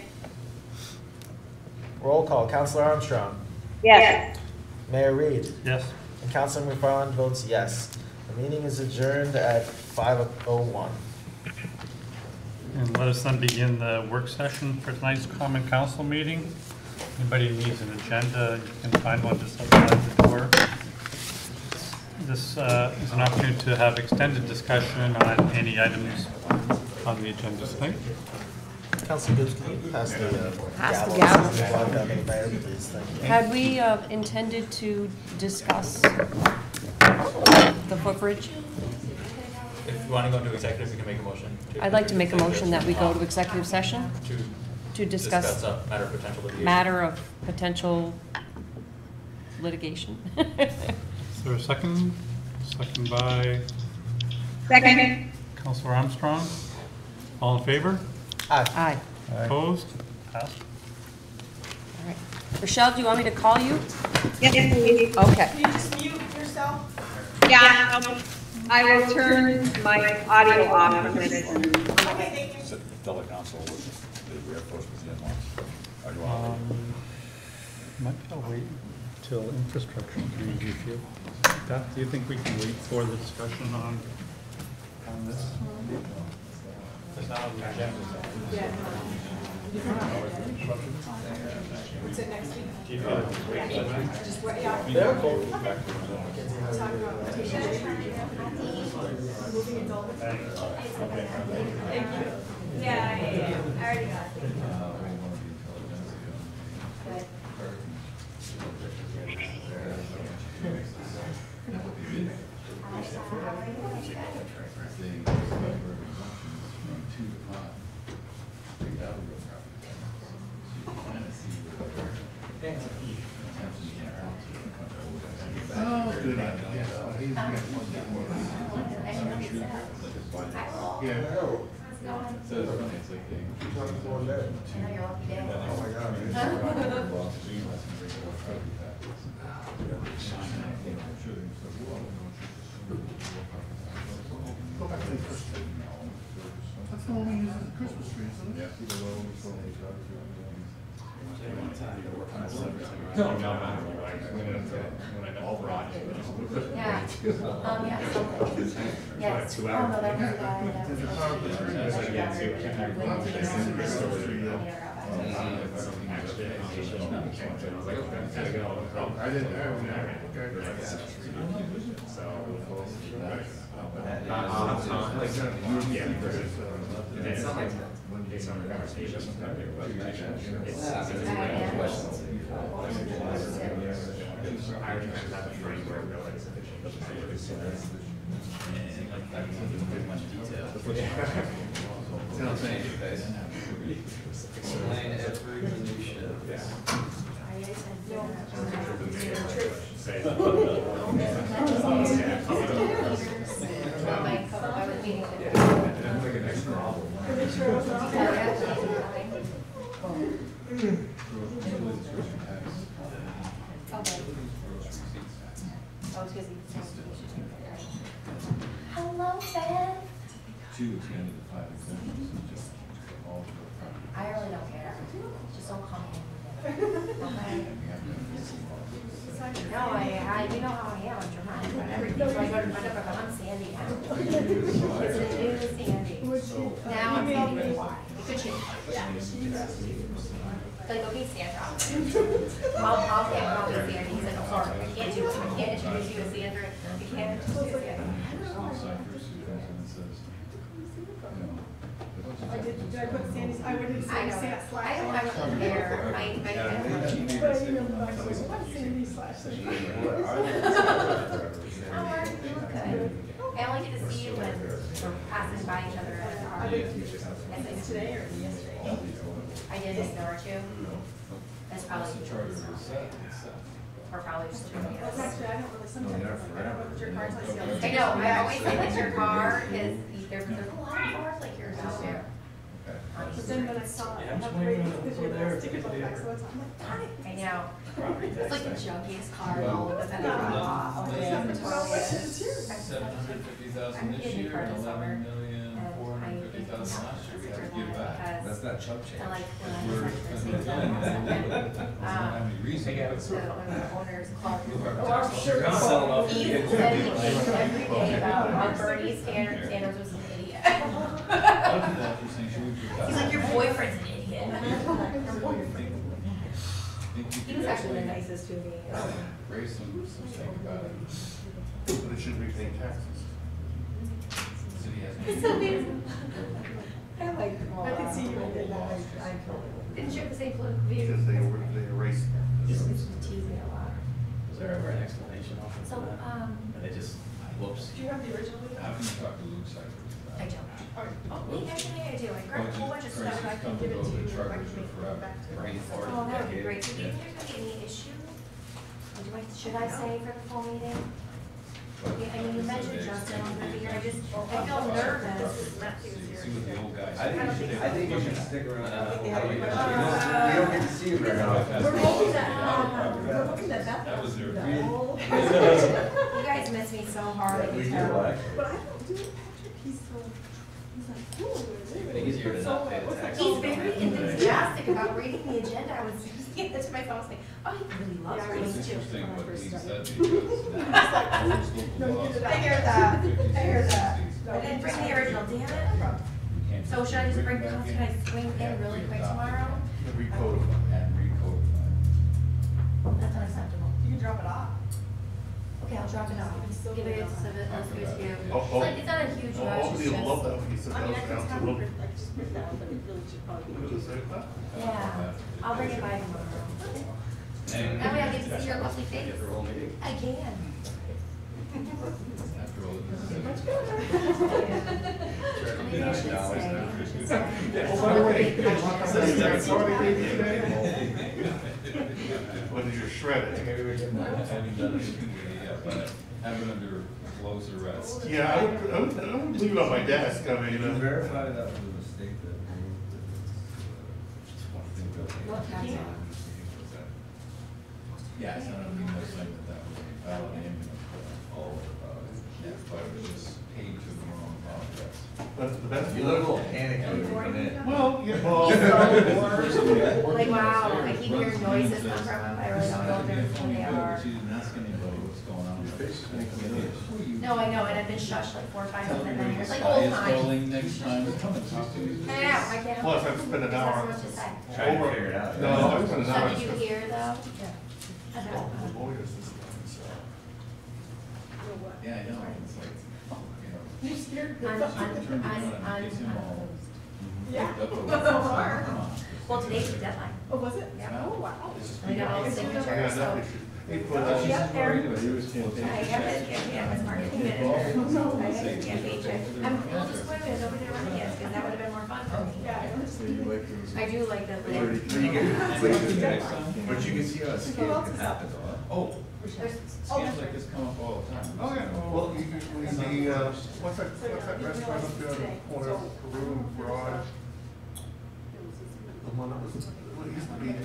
Roll call. Councilor Armstrong. Yes. Mayor Reed. Yes. And Councilor McFarland votes yes. The meeting is adjourned at 5:01. And let us then begin the work session for tonight's Common Council meeting. Anybody who needs an agenda, you can find one just outside the door. This is an opportunity to have extended discussion on any items on the agenda tonight. Councilor Gibbs, can you pass the Pass the gavel? gavel. Walk down to the mayor, please. Thank you. Had we intended to discuss the footbridge? If you want to go into executive, you can make a motion. I'd like to make a motion that we go to executive session to discuss a matter of potential litigation. matter of potential litigation. Is there a second? Second by Second. Councilor Armstrong. All in favor? Aye. Aye. Opposed? Passed. All right. Rochelle, do you want me to call you? Yes, please. Okay. Can you just mute yourself? Yeah, I will turn my audio off from this. Okay, thank you. Tell the council the Air Force was in once. Might I'll wait till infrastructure committee, do you feel? Beth, do you think we can wait for the discussion on this? It's not on the agenda. What's it next week? Yeah. Just what, yeah. They're cool. Talk about moving adult. Thank you. Yeah, I already got it. Oh, good idea. Yeah. So it's like On the floor dead. I know you're lucky day. Oh my God. Go back to the Christmas tree. That's the one we use as a Christmas tree, isn't it? Yeah. Yeah, something. Yes. Oh, no, that was the guy that was supposed to be. I didn't know. Explain every minutia. Hello, Ben. Two expanded to 5 extensions, and just all of the property. I really don't care. Just don't come in. Okay. No, you know how I am. I'm dramatic about everything. So I go to find out if I'm Sandy now. It's a new Sandy. Now I'm Sandy. Why? It could change. Like, okay, Sandra. I'll say I'm probably Sandy. He's like, oh, sorry, I can't do it. I can't introduce you as Sandra. I can't introduce you as Sandra. Did I put Sandy's? I would have I said know. slash. I don't actually care. But I emailed back, so what's Sandy slash? How are you? Good. I only get to see you when we're passing by each other in a car. Today or yesterday? I did an hour or two. That's probably. Or probably just 2 Well, actually, I don't really, sometimes, I don't look at your cars, I see all the. I know, I always say like your car is, there's a lot of cars like yours out there. But then when I saw it, I have great picture of the stickers on the back, so it's, I'm like, darn it. I know. It's like the junkiest car in all of the lot. $750,000 this year and $11,450,000 last year. We have to give back. That's not chump change. I like We're the owner's club. You're gonna sell it off. He said every day about how Bernie Sanders was an idiot. He's like, your boyfriend's an idiot. He was actually the nicest to me. Raise some stake about it. But it should be paying taxes. The city has. It's so amazing. I like I can see you did that. Didn't you have the same political views? Because they erased. Used to tease me a lot. Is there ever an explanation off of So, that? Or they just, whoops. Do you have the original? How can you talk to Luke Cypher? I don't. Actually, I do. I grabbed a whole bunch of stuff. I can give it to you. I can make it back to Brain you. fart. Oh, that would be great. Do you think there's gonna be any issue? Should I say for the full meeting? Yeah, I mean, you mentioned Justin on the year. I feel nervous. Not too See what the old guys. I think you should stick around. We don't get to see you very often. We're hoping that That was their. You guys miss me so hard. We do, But I don't do it, Patrick. He's like, ooh. Easier to not pay the taxes. He's very enthusiastic about reading the agenda. I was saying that to myself, saying, oh, he really loves reading It's too. interesting what he said because now. I hear that. I hear that. I didn't bring the original, damn it. So should I just bring, can I swing in really quick tomorrow? Recodify. And recodify. That's unacceptable. You can drop it off. Okay, I'll drop it off. Give it to the, let's give it to you. Oh, It's like, it's not a huge rush, it's You'll love just, that when you sit I down mean, I and can down have to look. it, like, just print that, but it really should probably be. yeah, I'll bring it by tomorrow. That way I'll get to see your lovely face. I can. After all this. Maybe I should say. Oh, by the way, that's already baby today. What did you shred it? Have it under close arrest. Yeah, I would leave it on my desk, I mean, Verify that was a mistake that removed Yeah, it's not a big no saying that was valid and all but it was just paid to the wrong projects. But the best. You look a little panicked when you come in. Well, yeah, well. Like, wow, I keep hearing noises come from them, I really don't know what they are. She didn't ask anybody what's going on. No, I know, and I've been shushed like 4 or 5 times, and then it's like Sky old is time. falling next time, come and talk to me. I know, I can't. Plus, I've spent an hour. That's what to say. Trying to figure it out. No, I've spent an So hour. did you hear though? Yeah, I know, it's like, you know. You're scared. Turn around and get him all Yeah. worked up over That's so hard. Come on. Well, today's the deadline. Oh, was it? Yeah. Oh, wow. We got all the signatures, so. He put, Yep, there. I got it, yeah, it's marketing manager. I got the campaign check. I'm a little disappointed I was over there running it, because that would have been more fun for me. Yeah, I understand. I do like that. But you can see how a scam can happen. Oh, There's- scams like this come up all the time. oh, yeah, well, what's that restaurant up there on the corner of Peru and Garage? The one that was, what used to be the,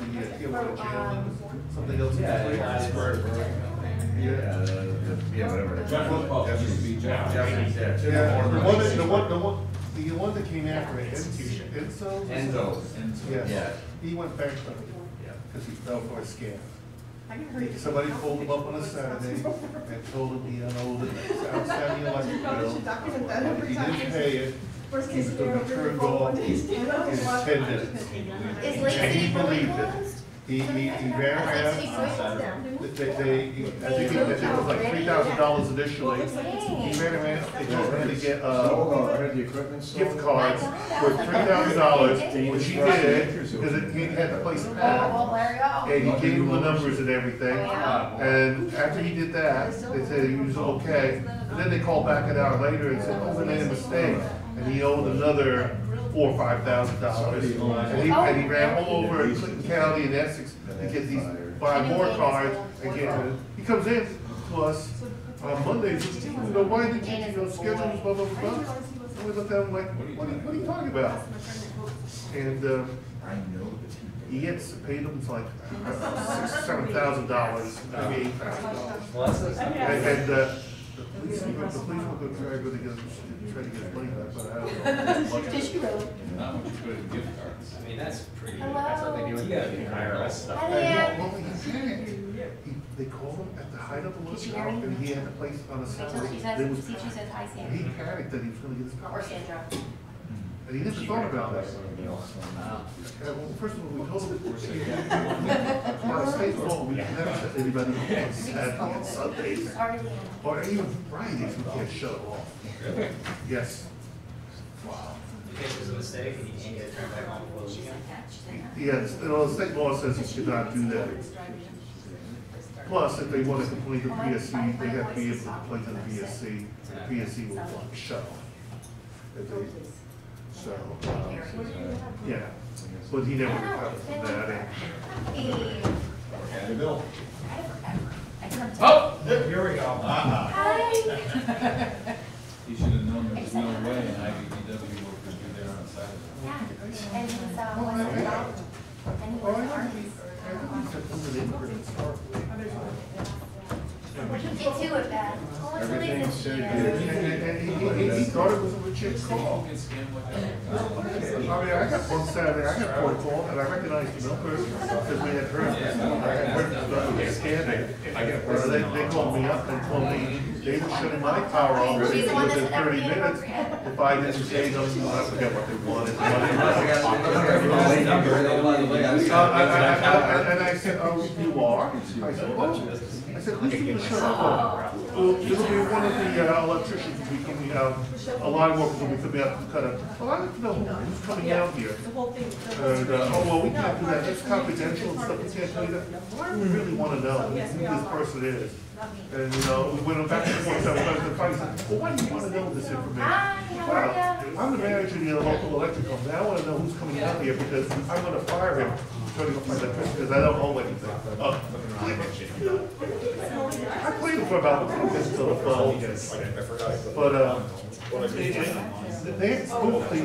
something else. Plattsburgh. Yeah. Yeah, whatever. Yeah, the one that came after it, Enzo. Yeah, he went bankrupt, because he fell for a scam. Somebody pulled him up on a Saturday and told him he owed an outstanding electric bill. If he didn't pay it, he was going to be turned off in 10 minutes. Is Lake And he City fully believed it. closed? He ran Is Lake City around, fully closed now? I think it was like $3,000 initially. He ran around, they told him to get gift cards for $3,000, which he did, because he had the place Oh, packed. well, there you go. And he gave him the numbers and everything. Yeah. And after he did that, they said he was okay. And then they called back an hour later and said, oh, we made a mistake. And he owed another $4,000 or $5,000. And he ran all over Clinton County and Essex to get these, buy more cards and get it. He comes in to us on Monday and says, you know, why did you, schedule this blah, blah, blah? And we looked at him like, what are you talking about? And, he had paid him like $7,000, maybe $8,000. And the police were going to try to get his money back, but I don't know. Did you really? Not much good at gift cards. I mean, that's pretty, Hello? that's what they do with the IRS stuff. Hi, And Leanne. well, they called him at the height of the workout, and he had the place on a Wait till Saturday. she There was says hi, and Sandy. he panicked that he was gonna get his car. Or Sandra. And he never thought about that. Well, first of all, we told him, by state law, we can never set anybody on Saturday and Sundays, Sorry, Leanne. or even Fridays, we can't shut it off. Yes. Wow. In case there's a mistake and you can't get it turned back on before the weekend. Yes, well, the state law says he should not do that. Plus, if they want to complain to PSC, they have to be able to complain to the PSC, and PSC will shut off. If they- So, yeah, but he never recovered from that. Hey. Bill. Oh, here we go. Hi. You should have known there was no way an IBDW worker would be there on Saturday. Yeah, and he's, what's it called? And he was an artist. Get to it, Beth. Oh, it's really this year. And he thought it was a legit call. Get scammed like that. I mean, I got one Saturday, I got a phone call, and I recognized the number, because we had heard, I had heard the scamming. They called me up and told me they were shutting my power off She's the one within that's never 30 been minutes. appropriate. If I didn't say nothing, I forget what they wanted. And I said, oh, you are? I said, oh. I said, who's going to shut up? Well, it'll be one of the electricians will be coming out, a line worker will be coming out to cut it. Well, I don't know who's coming out here. The whole thing. And, oh, well, we can't do that, it's confidential and stuff, we can't do that. Why do we really want to know who this person is? And, you know, we went back and forth, so we got to the fight, well, why do you want to know this information? Hi, how are Well, ya? I'm the manager of the local electric company, I want to know who's coming out here, because I'm going to fire him, turning off my electricity, because I don't owe anything. I played him for about 10 minutes till the phone. But, they had spoofed the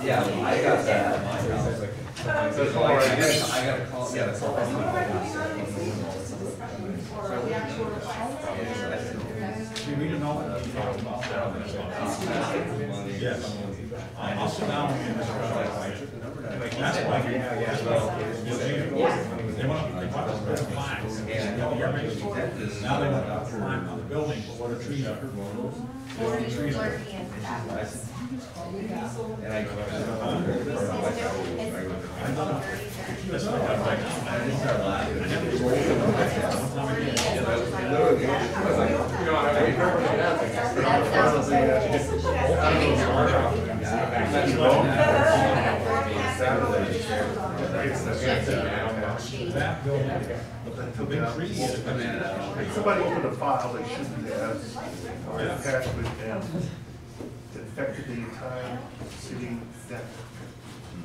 Yeah, I got that. That's all I did. I got a call, yeah, that's all. You read them all? Yes. I'll sit down and that's why you have, they want to put flags. Now they want to climb on the building, but what are trees are? Trees are. Somebody opened a file they shouldn't have, or attachment, and infected the entire city debt.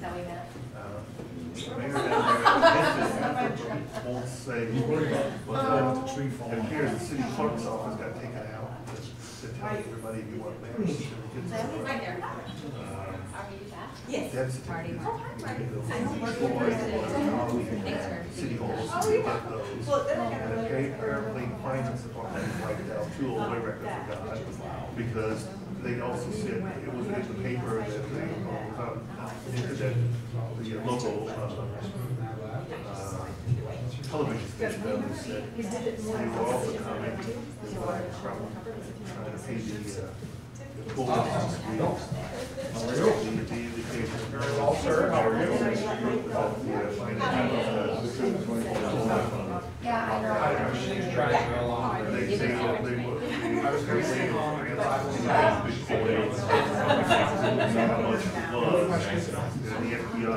Mayor down there, won't say, and here's the city clerk's office got taken out, to tell everybody you want mayor's certificates. Yes. Density. Party. City halls, to get those. And apparently finance department wiped out 2 old way records for God, because they also said it was in the paper that they was on the internet, the local, television station, they said they were also commenting from trying to pay the Very well, sir. How are you? Yeah, I know. They say they were. I was going to say, the FBI,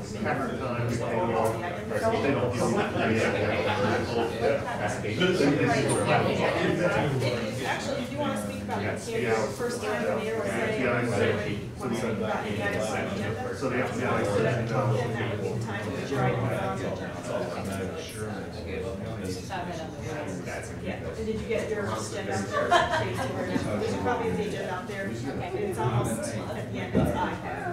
because half the time they don't give Actually, did you want to speak about the first time the mayor was saying? So the FBI said, Time to try to yeah, and did you get your agenda? There's probably a page out there. It's almost at the end of the iPad.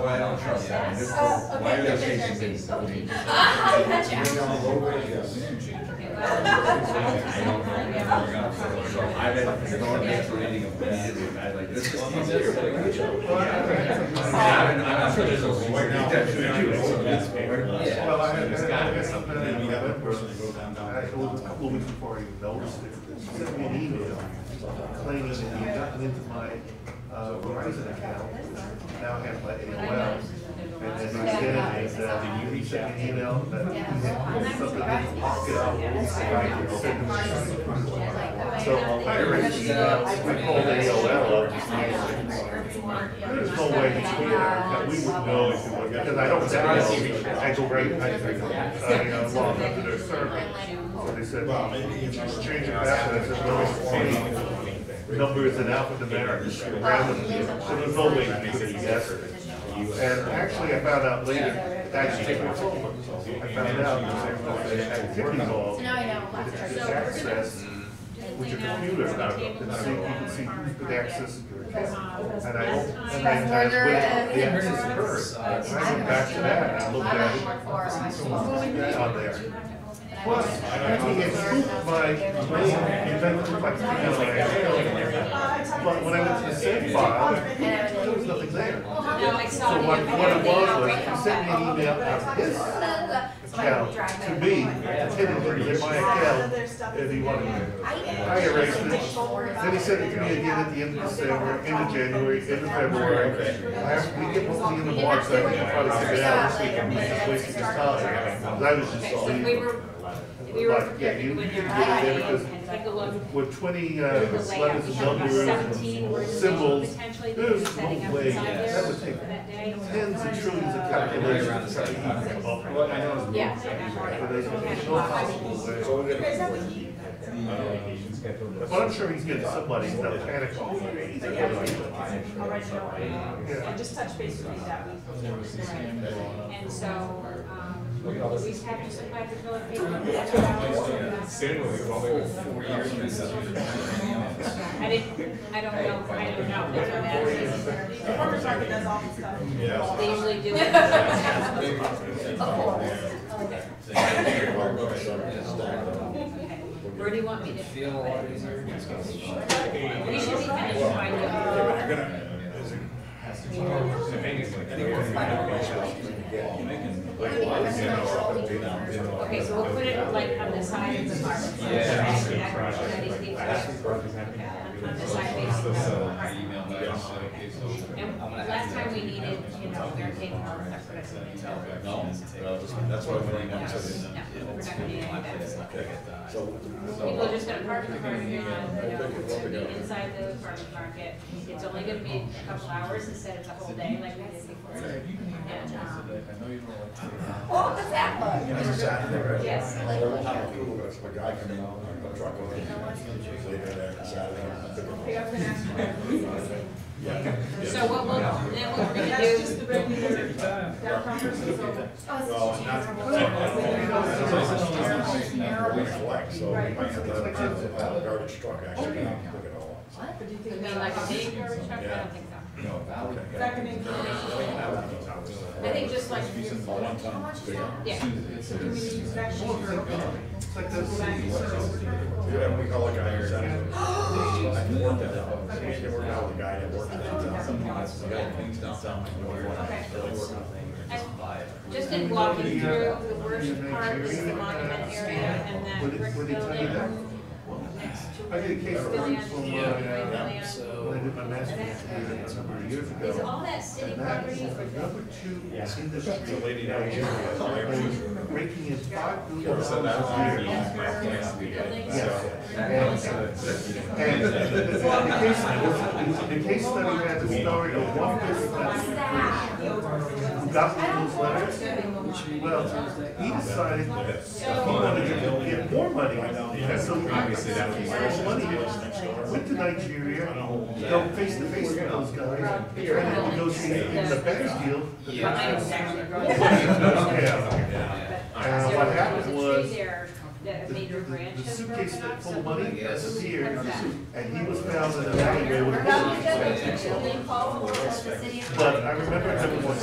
I don't trust that. Why are they changing things? well, I had something in November, it was a couple of weeks before I even noticed it. He sent me an email claiming that he had gotten into my Verizon account, now have my AOL. And then he said that he sent me an email that he had something in pocket out, I sent him a so I erased the email, I called AOL up. There's no way he could get our account, we wouldn't know if it was, because I don't download, I go right, I log into their server. So they said, change your password, I said, no, it's numbers and alphanumeric randomly, so there's no way you could have guessed it. And actually, I found out later, actually, I found out that the activity log, it's access with your computer, and see, you can see who's been accessing your account. And I when the access occurred, I went back to that and I looked at it on there. Plus, he had spoofed my invented my email, but when I went to the save file, there was nothing there. So what it was he sent me an email out of his Somebody would drive by the in my account, and he wanted I erased it. Then he sent it to me again at the end of December, end of January, end of February. We get hopefully in the March, so I think I'll probably sit down this week and just wasting his time. 'Cause I was just all like, yeah, you get it there because with 20 letters and numbers and symbols, there's no way. That would take tens of trillions of calculations to try to even come up with. But there's no possible way. But I'm sure he's getting somebody's no panic off. And just touch base with me that week. And so, we have to supply the toilet paper. I don't know if that's what The farmer's market does all this stuff. they usually do. Where do you want me to? We should be finished by now. Okay, so we'll put it like on the side of the market. On the side facing the market. And last time we needed, barricade and all that stuff, but That's what I'm no, we're not gonna need any of that. People are just gonna park in the parking lot, be inside the farmer's market. It's only gonna be a couple hours instead of the whole day like we did before. And, Oh, what's that look? yes. A guy coming out, a truck over there, Saturday. So what we're gonna That's do. just the regular downtown person, so. Oh, it's Narrow flex, so we might have to garbage truck actually look at all. But do you think You mean like a big garbage truck? I don't think so. that can include? I think just like, yeah. So do we need inspection? It's like those cities. Yeah, we call a guy here Saturday. I can work that out. We can work out with the guy that worked it out. The guy cleans down. Just in walking through, the worst part is the monument area and that brick building. I did a case study from when I did my master's degree a number of years ago. Is all that city property or? Number two industry lady down here was raking in $5 billion a year. And the case study had the story of one person who got one of those letters. Well, he decided he wanted to get more money. And so he got money, went to Nigeria, go face to face with those guys, trying to negotiate in the best deal. And what happened was, the suitcase full of money disappeared, and he was found in an alleyway with a bullet. But I remember there was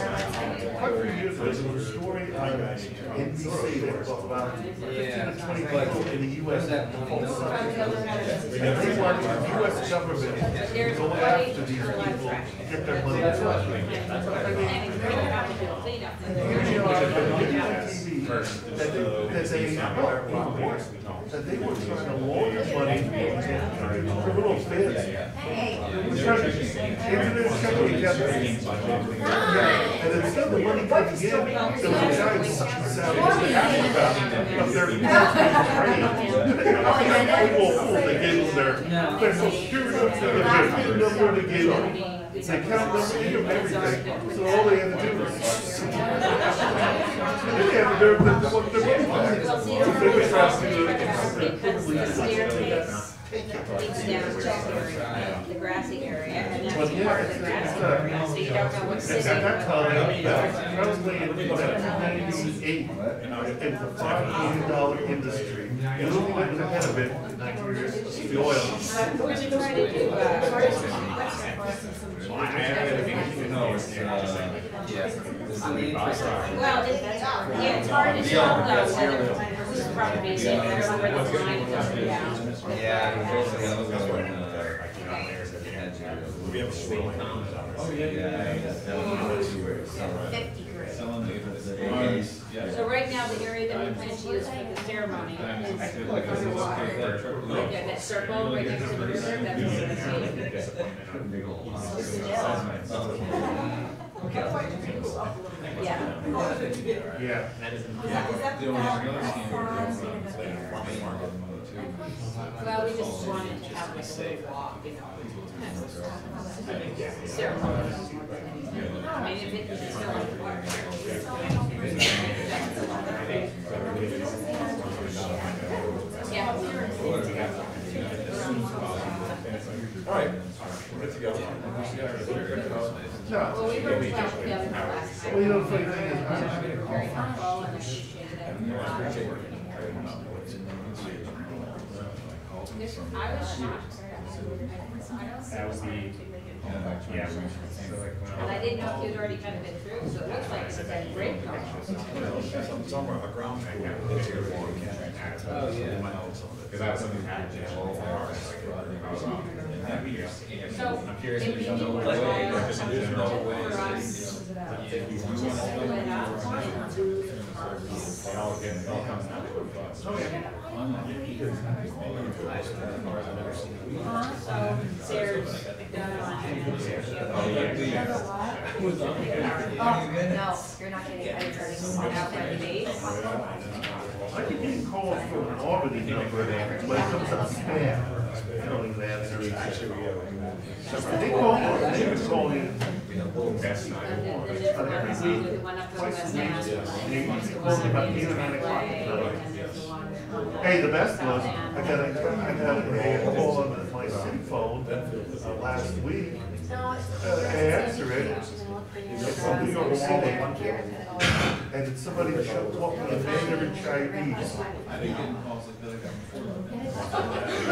quite a few years ago, there was a story on NBC that talked about 15 to 20 people in the U.S. that called and they wanted the U.S. government to go after these people, get their money back. That they were trying to launder money into criminal affairs. Internet checking accounts. And instead of the money coming in, there was a giant salary of their they gave them their social security number, they gave them the account number, they gave them everything. So all they had to do was they had to do what their money back. They were trying Because the staircase leads down to the grassy area, and that's part of the grassy area, so you don't know what's at sitting. that time, I was laying in 1998, it was a $5 million industry. The only thing that was ahead of it in Nigeria was the oil. What did you try to do? Well, it's hard to tell though, whose property is in there, where the line is up and down. $50 grand. Selling the AAs, yeah. So right now, the area that we plan to use for the ceremony is Like I said, yeah, that circle right next to the river, that's what we're seeing. Yeah. Yeah. Well, we just wanted to have like a little walk, you know. Ceremony. I mean, if it's still like water. Yeah. All right, good to go. Well, we were well together last time. Well, you know, the funny thing is, Very helpful and appreciated it. I was shocked. That would be, yeah. And I didn't know if you'd already kind of been through, so it looks like it's a great process. Somewhere, a ground tank. Oh, yeah. Because I have something happening. So, I'm curious if if you you know need what to there's no way. for us, It all comes down to a bus. so there's, no, you're not getting, I was already out by the base. I keep getting calls from an Albany number, but it comes up spam, telling that they call in. That's not. And then there's the one, the one up on West Mass. They call me about 8 or 9 o'clock at night. Hey, the best was, I got a call on my city phone last week. I answered it. It's from New York City. And it's somebody that talking in Mandarin Chinese. I didn't get calls like that before.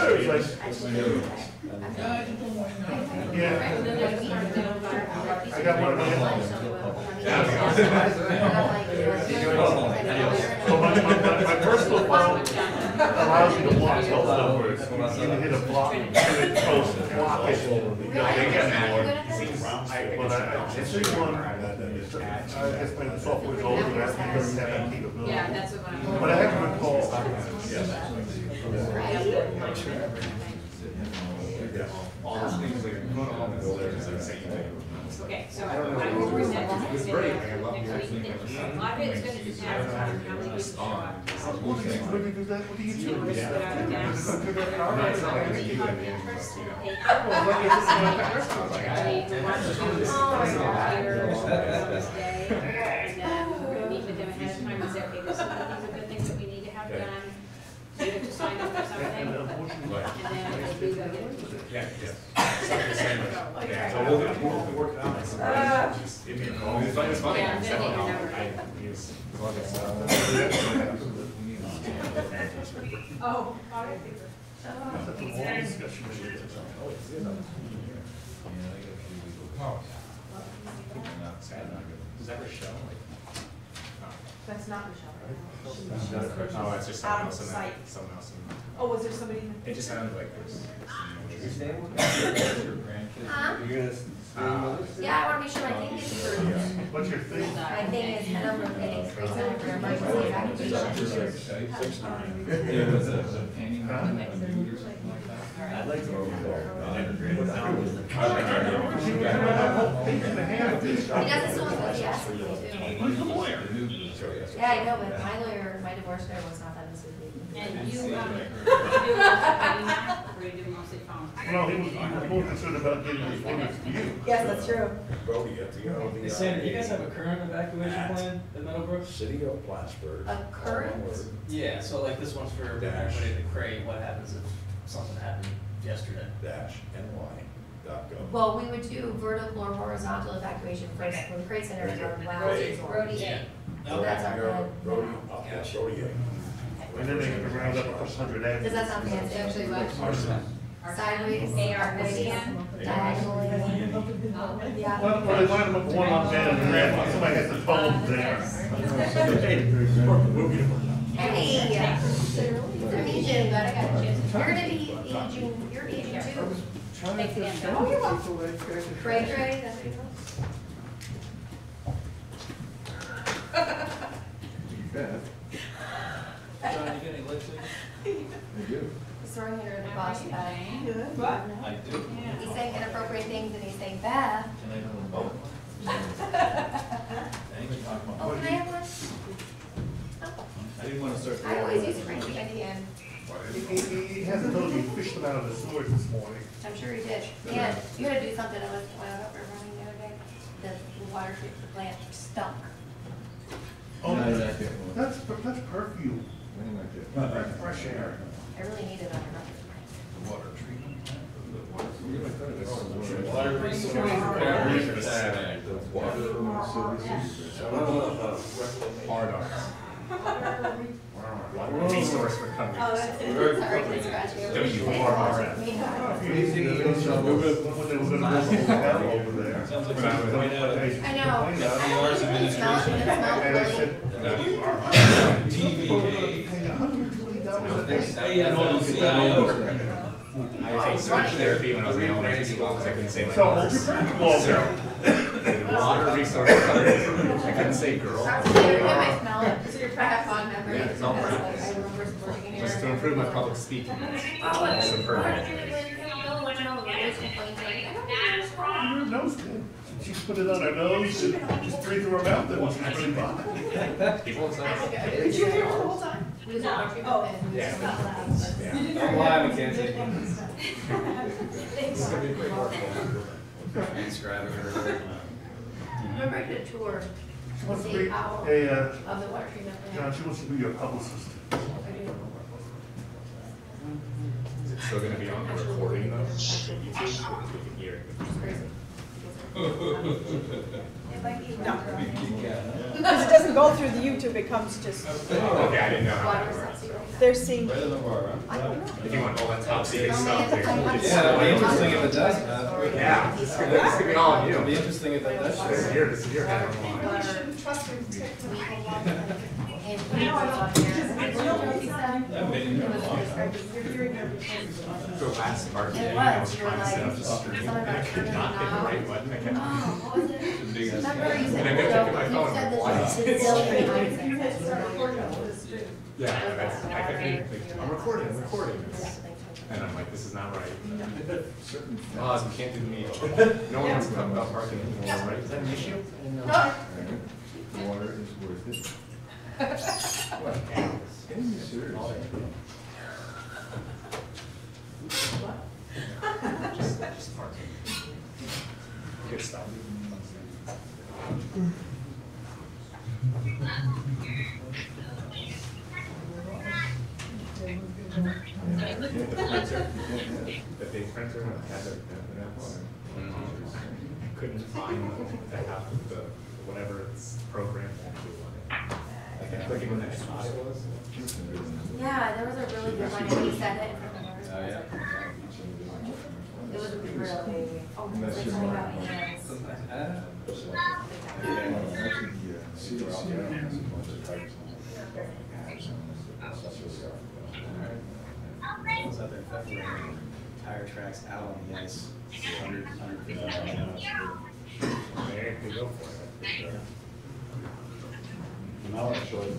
It was like, yeah. I got one of my personal phone allows you to block those numbers. You can hit a block, hit a post, and block it. You know, they get mad. But I see one, I guess my software's older, and that's because it has capability. Yeah, that's what I'm. But I have to recall. All those things like going on and go there is the same thing. Okay, so I will present this next week. A lot of it's gonna depend on how many people show up. What do you do that? What do you do? We're gonna put out a desk. It's not like you do it in First, the we want to do this here on this day, and then meet with them ahead of time and say, okay, this is the good things that we need to have done. So you have to sign up for something, and then we go get it. Yeah, yes. Yeah, so we'll work it out. Just give me a call. It's funny. Yeah, I'm gonna get your number. Oh, I think Is that Rochelle? that's not Michelle. Oh, it's just Out someone of else in sight. that, someone else in Oh, was there somebody? It just sounded like this. Huh? Yeah, I wanna make sure my thing is approved. What's your thing? My thing is head over getting free time for emergency evacuation. I'd like to go over there. He does this so much, yes. He's a lawyer. Yeah, I know, but my lawyer, my divorce lawyer was not that nice with me. And you, Well, he was more concerned about getting his orders to you. Yes, that's true. Brody got to go. Hey Sam, do you guys have a current evacuation plan at Meadowbrook? City of Plattsburgh. A current? Yeah, so like this one's for Dash. everybody at the crate, what happens if something happened yesterday? -ny.gov. Well, we would do vertical or horizontal evacuation first, when the crate center is on lounges or. Brody A. So that's our good. Brody, Brody. And then they can round up a couple hundred eggs. Does that sound fancy? Actually, what? Sideways, diagonally. Yeah. Well, they line them up one on bed and then somebody has the phone there. Hey, they're aging, but I got you. You're gonna be aging, you're aging too. Thanks again. Oh, you're welcome. Cray, that's what you call do? He's throwing her in the bus. Good. I do. He's saying inappropriate things and he's saying Beth. Can I do them both? Thank you. Oh, can I have one? I didn't want to start. I always use Frankie at the end. He hasn't told you, he fished them out of the sewers this morning. I'm sure he did. And you gotta do something. I was up there running the other day. The water treatment plant stunk. Oh, No, that's perfume. That's fresh air. I really need it on The water treatment plant? Water Hard arts. Resource recovery. Oh, that's it. Sorry, it's scratchy. WRRF. Over there. Sounds like something right out of. I know. WR's I can smell it. It smells And I really. said, TVA. Hey, I know, CIO. I was search therapy when I was in elementary school because I couldn't say my so words. hold your Water resource recovery. I couldn't say girl. I smell it. So you're trying to have fond memories. Yeah, it's all because, like, practice. I remember working here. Just to improve my public speaking. Oh, it's Some permanent. Your nose did. She put it on her nose and just breathed through her mouth and was really fine. People inside. Did you hear it the whole time? Oh. Yeah. I'm live, Mackenzie. Thanks. It's gonna be a great work. Transcribing everything. Remember I did a tour She wants to of be, the hour hey, of the water treatment John, plant. she wants to be your publicist. I do. Is it still gonna be on the recording though? So YouTube, so we can hear it. It's crazy. No. Because it doesn't go through the YouTube, it comes just, Okay, I didn't know how that Water worked. is zero. they're seeing. Right in the bar, I don't know. If you want all that top secret Only stuff at the there. time I'm Yeah, that'd be interesting if it does, Yeah, it's gonna be all of you. It'll be interesting if that does. This is your kind of line. Water. Trust me. And he was on there. He said, I've been in there a long time. The last part, It I was, was you were trying to set up like, the stream, something and I about could turning not hit the the right knob. button. I kept. Oh, what was it? The big ass Remember you said, And I kept checking my you phone, said why? this is zillion times. Yeah, I kept hitting, I'm recording, and I'm like, this is not right. Oz, we can't do the meeting. No one wants to talk about parking anymore, right? Is that an issue? Water is worth it. Just parking. Good stuff. The big printer had that couldn't find the half of the whatever its program actually wanted. Like I clicked when I thought it was. Yeah, there was a really good one, and he said it. Oh, yeah. It was really, oh, it was like something about hands. I was out there in February, tire tracks out on the ice, 150 miles. There you go for it. Now I'll show you.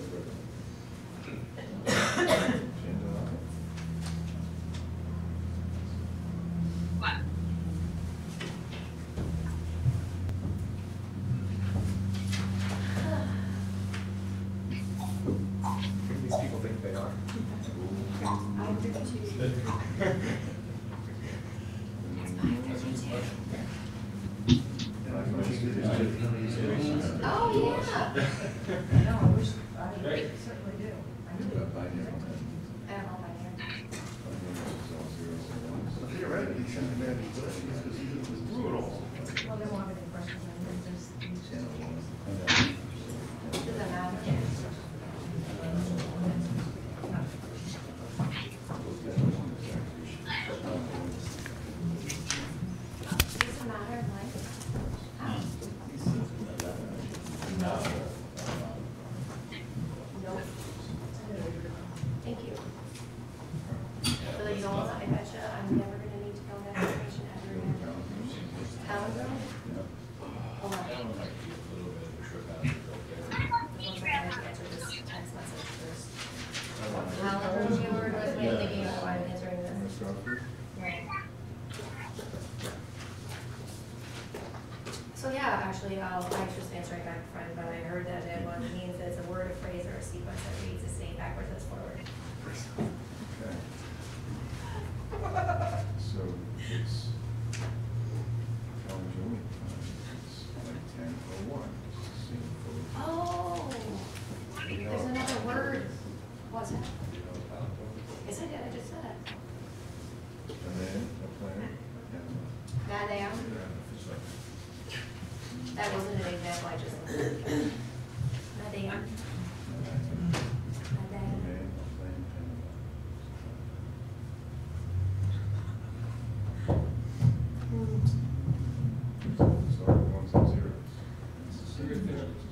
Who do these people think they are? I do too. Oh, yeah. No, I wish, I certainly do. I do. I don't know my name. Theoretically, he shouldn't have been any good, because he was brutal. Well, they won't have any questions, I think there's. Doesn't matter. Doesn't matter in life. How? Nope. Thank you. So that you know, I betcha I'm never gonna need to know that information ever again. Alan girl? Hold on. The ones that I answer this text message first. Alan girl, you were thinking of Godfrey. So yeah, actually, I just answer right back in front, but I heard that it means that it's a word, a phrase, or a sequence that reads the same backwards as forward. Okay. So it's, it's like 10:01. Oh, there's another word. What's it? Yes, I did, I just said it. And then a plan. Madam. That wasn't an example, I just. Madam. Madam.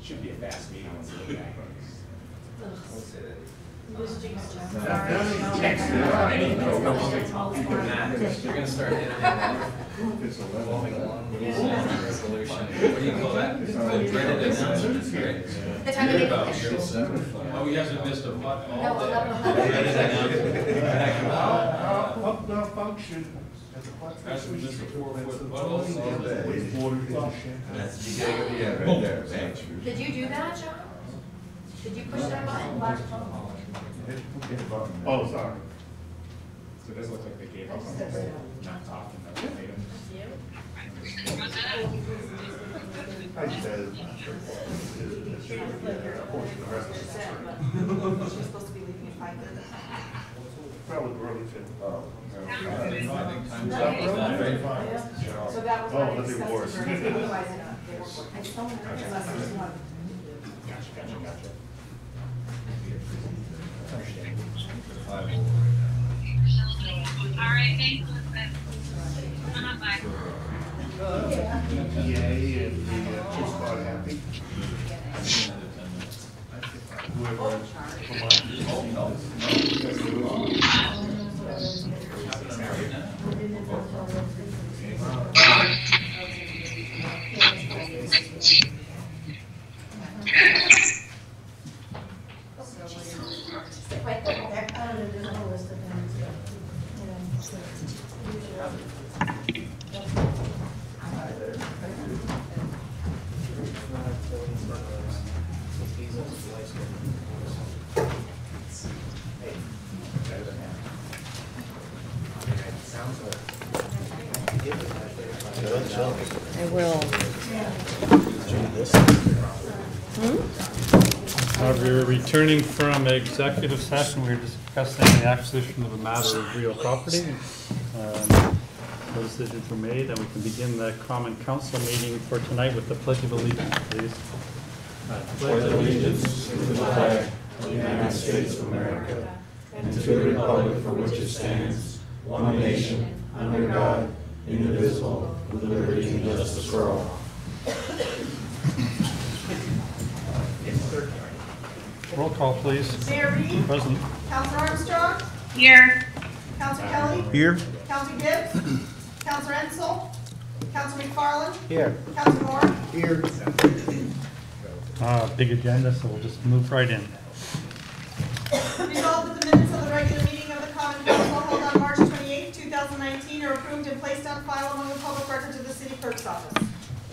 Should be a fast meeting once you look back. You're gonna start editing that. Moving along with resolution. What do you call that? Dreaded announcements, right? The time of About the your seven. Oh, he hasn't missed a lot all No, day. Dreaded announcements. Up the function. Hasn't missed a 4-foot puddle all day. That's the beginning of the end right there. Thanks. Did you do that, John? Did you push that button? Oh, sorry. So it does look like they gave up on the whole not talking about the item. I said. She's supposed to be leaving in 5 minutes. Probably early too. Oh. I think time's up with that, right? So that was Oh, why I that'd be discussed worse. it, right? Otherwise, they were. I just don't remember. Unless there's one. Gotcha. All right, thanks, Elizabeth. Bye. EA and the Chiefs Squad happy. Right there. There's a whole list of things. I will. We're returning from executive session. We were discussing the acquisition of a matter of real property. No decisions were made, and we can begin the common council meeting for tonight with the Pledge of Allegiance, please. I pledge allegiance to the flag of the United States of America and to the republic for which it stands, one nation, under God, indivisible, with liberty and justice for all. Roll call, please. Mayor Reed? Present. Counselor Armstrong? Here. Counselor Kelly? Here. Counselor Gibbs? Counselor Ensel? Counselor McFarland? Here. Counselor Moore? Here. Big agenda, so we'll just move right in. Resolved that the minutes of the regular meeting of the Common Council held on March 28, 2019 are approved and placed on file among the public records of the city clerk's office.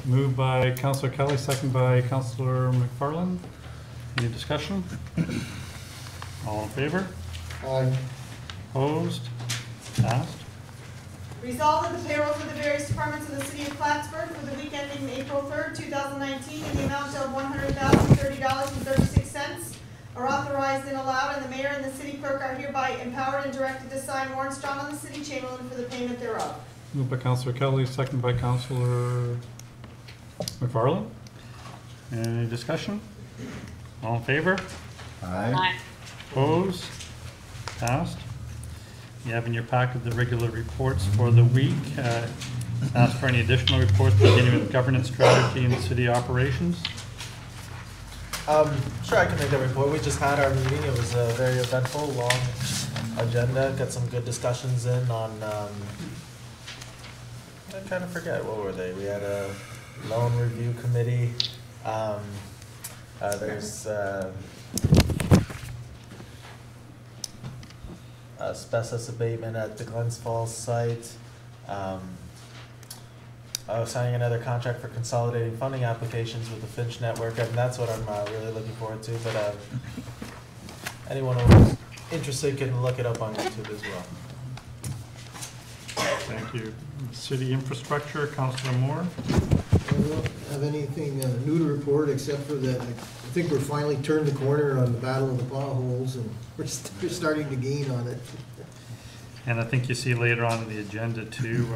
Moved by Councilor Kelly, second by Councilor McFarland. Any discussion? All in favor? Aye. Opposed? Passed. Resolved that the payrolls for the various departments of the city of Plattsburgh for the week ending April 3rd, 2019 in the amount of $100,030.36 are authorized and allowed, and the mayor and the city clerk are hereby empowered and directed to sign warrants drawn on the city chamberlain for the payment thereof. Moved by Councilor Kelly, second by Councilor McFarland. Any discussion? All in favor? Aye. Opposed? Passed. You have in your packet the regular reports for the week. Ask for any additional reports beginning with governance strategy and city operations. Sure, I can make a report. We just had our meeting. It was a very eventful, long agenda. Got some good discussions in on, I kind of forget, what were they? We had a loan review committee. There's asbestos abatement at the Glens Falls site. Signing another contract for consolidating funding applications with the Finch Network, and that's what I'm really looking forward to. But anyone who's interested can look it up on YouTube as well. Thank you. City infrastructure, Councilor Moore. I don't have anything new to report, except for that I think we're finally turned the corner on the battle of the potholes, and we're starting to gain on it. And I think you see later on in the agenda too,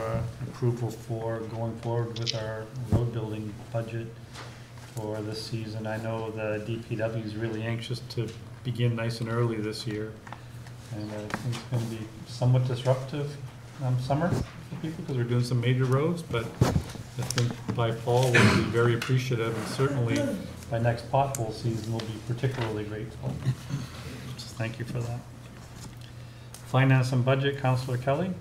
approval for going forward with our road building budget for this season. I know the DPW is really anxious to begin nice and early this year. And I think it's going to be somewhat disruptive summer for people because we're doing some major roads, but I think by fall we'll be very appreciative, and certainly by next pothole season we'll be particularly grateful. So thank you for that. Finance and budget, Councilor Kelly.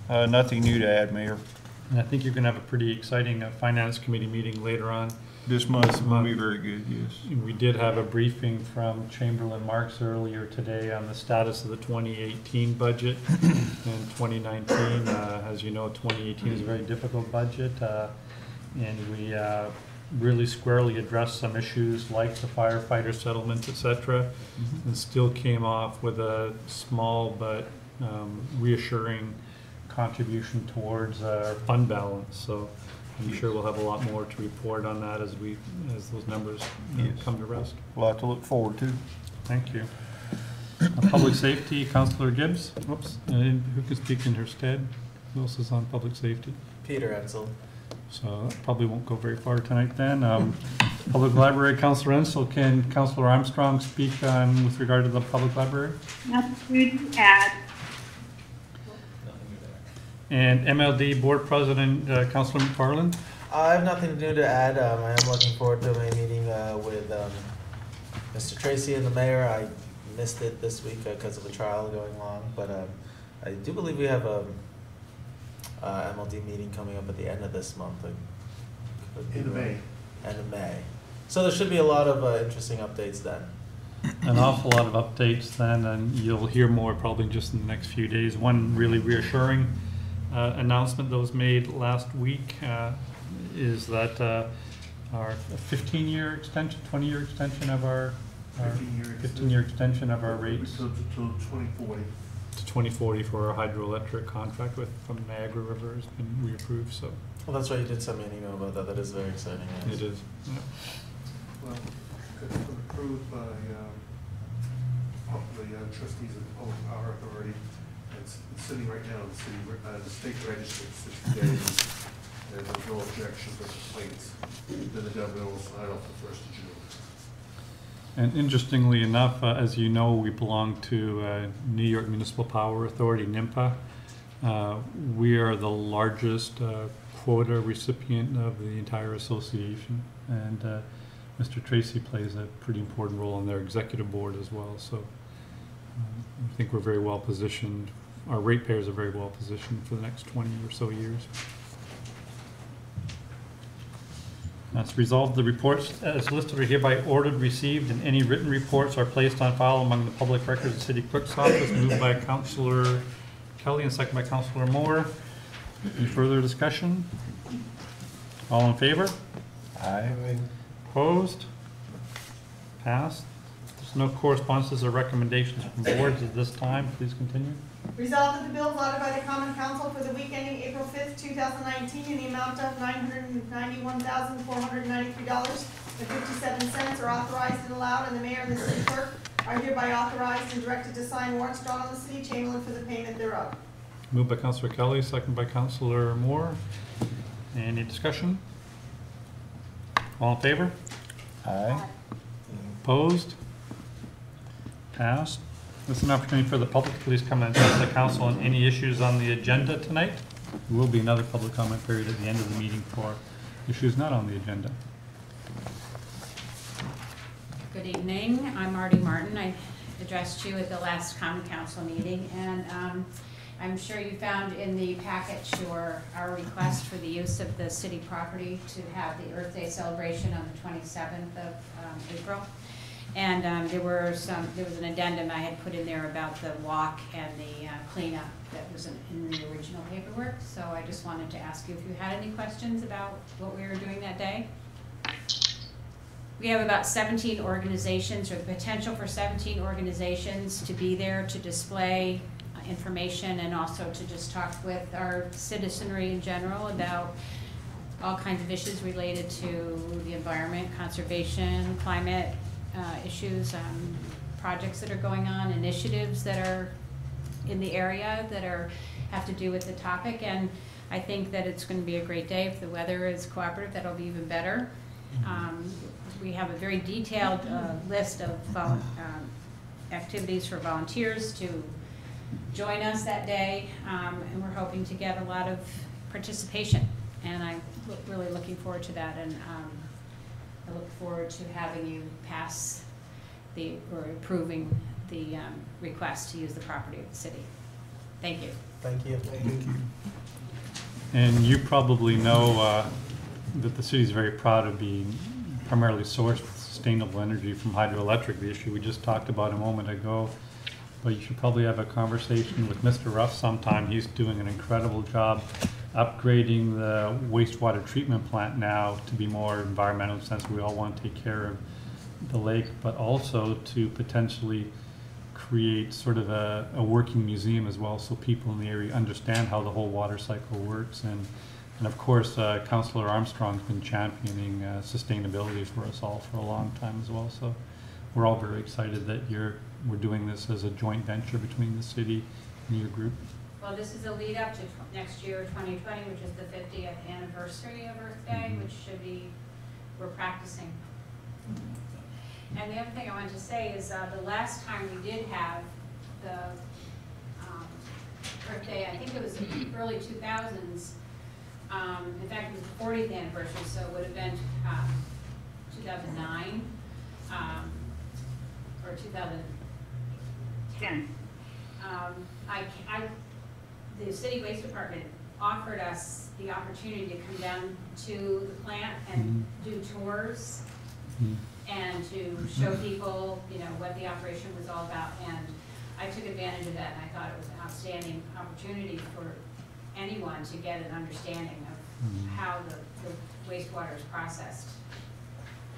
Nothing new to add, Mayor. And I think you're going to have a pretty exciting finance committee meeting later on. This month will be very good, yes. We did have a briefing from Chamberlain Marks earlier today on the status of the 2018 budget and 2019. As you know, 2018 is a very difficult budget, and we really squarely addressed some issues like the firefighter settlement, etc., and still came off with a small but reassuring contribution towards our fund balance. So I'm sure we'll have a lot more to report on that as those numbers come to rest. A lot to look forward to. Thank you. Public safety, Councilor Gibbs. Whoops. Who can speak in her stead? Who else is on public safety? Peter Ensel. So that probably won't go very far tonight then. Public library, Councilor Ensel. Can Councilor Armstrong speak with regard to the public library? Nothing to add. And MLD Board President, Councilor McFarland? I have nothing new to add. I am looking forward to a meeting with Mr. Tracy and the mayor. I missed it this week because of a trial going on, but I do believe we have a MLD meeting coming up at the end of this month. End of May. End of May. So there should be a lot of interesting updates then. An awful lot of updates then, and you'll hear more probably just in the next few days. One really reassuring announcement that was made last week is that our 15-year extension, 20-year extension of our 15-year extension of our rates to 2040. To 2040 for our hydroelectric contract from Niagara River has been reapproved. So. Well, that's right. You did send me an email about that. That is very exciting. Yes. It is. Yeah. Well, it's been approved by the trustees of the Public Power Authority. It's sitting right now in the state register for 60 days. And there's no objections or complaints. Then the governor will sign off the 1st of June. And interestingly enough, as you know, we belong to New York Municipal Power Authority, NIMPA. We are the largest quota recipient of the entire association, and Mr. Tracy plays a pretty important role on their executive board as well. So I think we're very well positioned. Our ratepayers are very well positioned for the next 20 or so years. It's resolved the reports as listed are hereby ordered, received, and any written reports are placed on file among the public records of the City Clerk's office. Moved by Councilor Kelly and second by Councilor Moore. Any further discussion? All in favor? Aye. Opposed? Passed. There's no correspondences or recommendations from boards at this time. Please continue. Resolved that the bills allotted by the Common Council for the week ending April 5th, 2019 in the amount of $991,493.57 are authorized and allowed, and the mayor and the city clerk are hereby authorized and directed to sign warrants drawn on the city chamberlain for the payment thereof. Moved by Councilor Kelly, second by Councilor Moore. Any discussion? All in favor? Aye. Opposed? Passed. This is an opportunity for the public to please come and address the council on any issues on the agenda tonight. There will be another public comment period at the end of the meeting for issues not on the agenda. Good evening. I'm Marty Martin. I addressed you at the last Common Council meeting, and I'm sure you found in the package our request for the use of the city property to have the Earth Day celebration on the 27th of April. And there was an addendum I had put in there about the walk and the cleanup that was in the original paperwork. So I just wanted to ask you if you had any questions about what we were doing that day. We have about 17 organizations, or the potential for 17 organizations to be there to display information and also to just talk with our citizenry in general about all kinds of issues related to the environment, conservation, climate issues, projects that are going on, initiatives that are in the area that have to do with the topic. And I think that it's going to be a great day. If the weather is cooperative, that'll be even better. We have a very detailed list of activities for volunteers to join us that day, and we're hoping to get a lot of participation. And I'm really looking forward to that, and I look forward to having you pass or approving the request to use the property of the city. Thank you. Thank you. Thank you. And you probably know that the city is very proud of being primarily sourced with sustainable energy from hydroelectric, the issue we just talked about a moment ago. But you should probably have a conversation with Mr. Ruff sometime. He's doing an incredible job upgrading the wastewater treatment plant now to be more environmental, since we all want to take care of the lake, but also to potentially create sort of a working museum as well, so people in the area understand how the whole water cycle works. And of course, Councillor Armstrong's been championing sustainability for us all for a long time as well. So we're all very excited that we're doing this as a joint venture between the city and your group. Well, this is a lead up to next year, 2020, which is the 50th anniversary of Earth Day, which should be, we're practicing. And the other thing I wanted to say is the last time we did have the Earth Day, I think it was early 2000s. In fact, it was the 40th anniversary, so it would have been 2009 or 2010. The city waste department offered us the opportunity to come down to the plant and do tours and to show people, what the operation was all about. And I took advantage of that, and I thought it was an outstanding opportunity for anyone to get an understanding of how the wastewater is processed.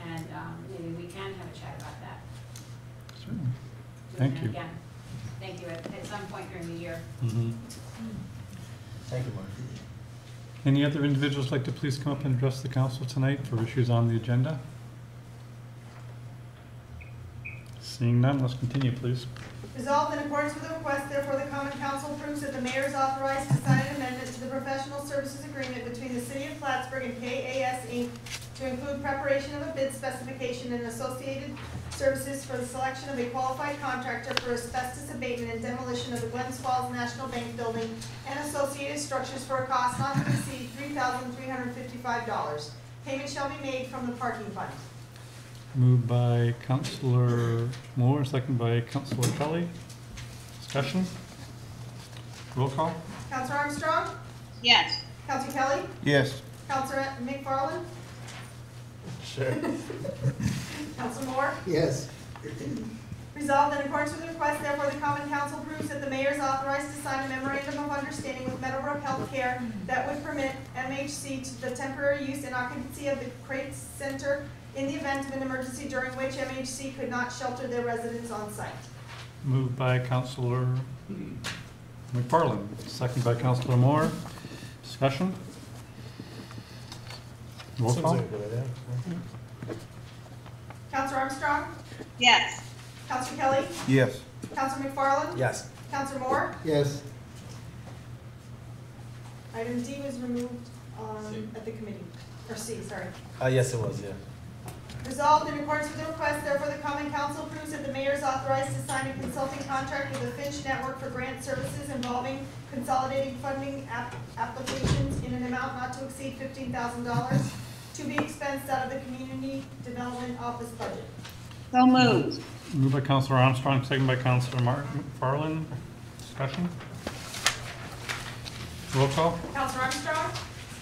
And maybe we can have a chat about that. Certainly. Thank you. Again, thank you at some point during the year. Thank you, Mark. Any other individuals like to please come up and address the council tonight for issues on the agenda? Seeing none, let's continue, please. Resolved in accordance with the request, therefore the common council approves that the mayor is authorized to sign an amendment to the professional services agreement between the city of Plattsburgh and KAS Inc. to include preparation of a bid specification and associated services for the selection of a qualified contractor for asbestos abatement and demolition of the Glens Falls National Bank building and associated structures for a cost not to exceed $3,355. Payment shall be made from the parking fund. Moved by Councillor Moore, second by Councillor Kelly. Discussion? Roll call? Councillor Armstrong? Yes. Councillor Kelly? Yes. Councillor McFarland? Sure. Councillor Moore? Yes. Resolved in accordance with the request, therefore the common council approves that the mayor is authorized to sign a memorandum of understanding with Meadowbrook Healthcare that would permit MHC to the temporary use and occupancy of the Crate Center in the event of an emergency during which MHC could not shelter their residents on site. Moved by Councillor McFarland, second by Councillor Moore. Discussion? Roll Seems call? like a good idea. Councillor Armstrong? Yes. Councillor Kelly? Yes. Councillor McFarland? Yes. Councillor Moore? Yes. Item D was removed at the committee, or C, sorry. Yes, it was, yeah. Resolved in accordance with the request, therefore the common council approves that the mayor is authorized to sign a consulting contract with the Finch Network for grant services involving consolidating funding applications in an amount not to exceed $15,000 to be expensed out of the community development office budget. So moved. Moved by Councillor Armstrong, second by Councillor McFarland. Discussion? Roll call? Councillor Armstrong?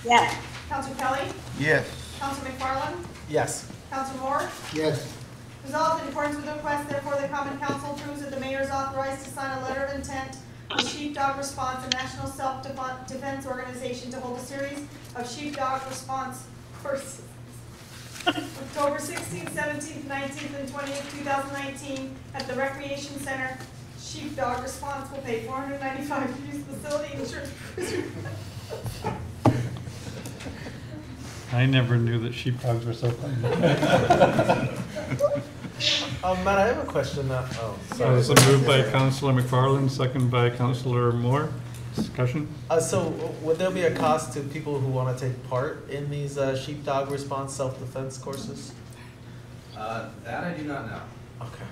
Yes. Councillor Kelly? Yes. Councillor McFarland? Yes. Councillor Moore? Yes. Resolved in accordance with the request, therefore the common council approves that the mayor is authorized to sign a letter of intent with Sheepdog Response, a national self-defense organization, to hold a series of sheepdog response courses October 16th, 17th, 19th, and 20th, 2019 at the Recreation Center. Sheepdog Response will pay $495 to use the facility insurance. I never knew that sheepdogs were so fun. Matt, I have a question. Oh, So sorry. it's a move by Councillor McFarland, second by Councillor Moore. Discussion? So would there be a cost to people who want to take part in these sheepdog response self-defense courses? That I do not know. Okay.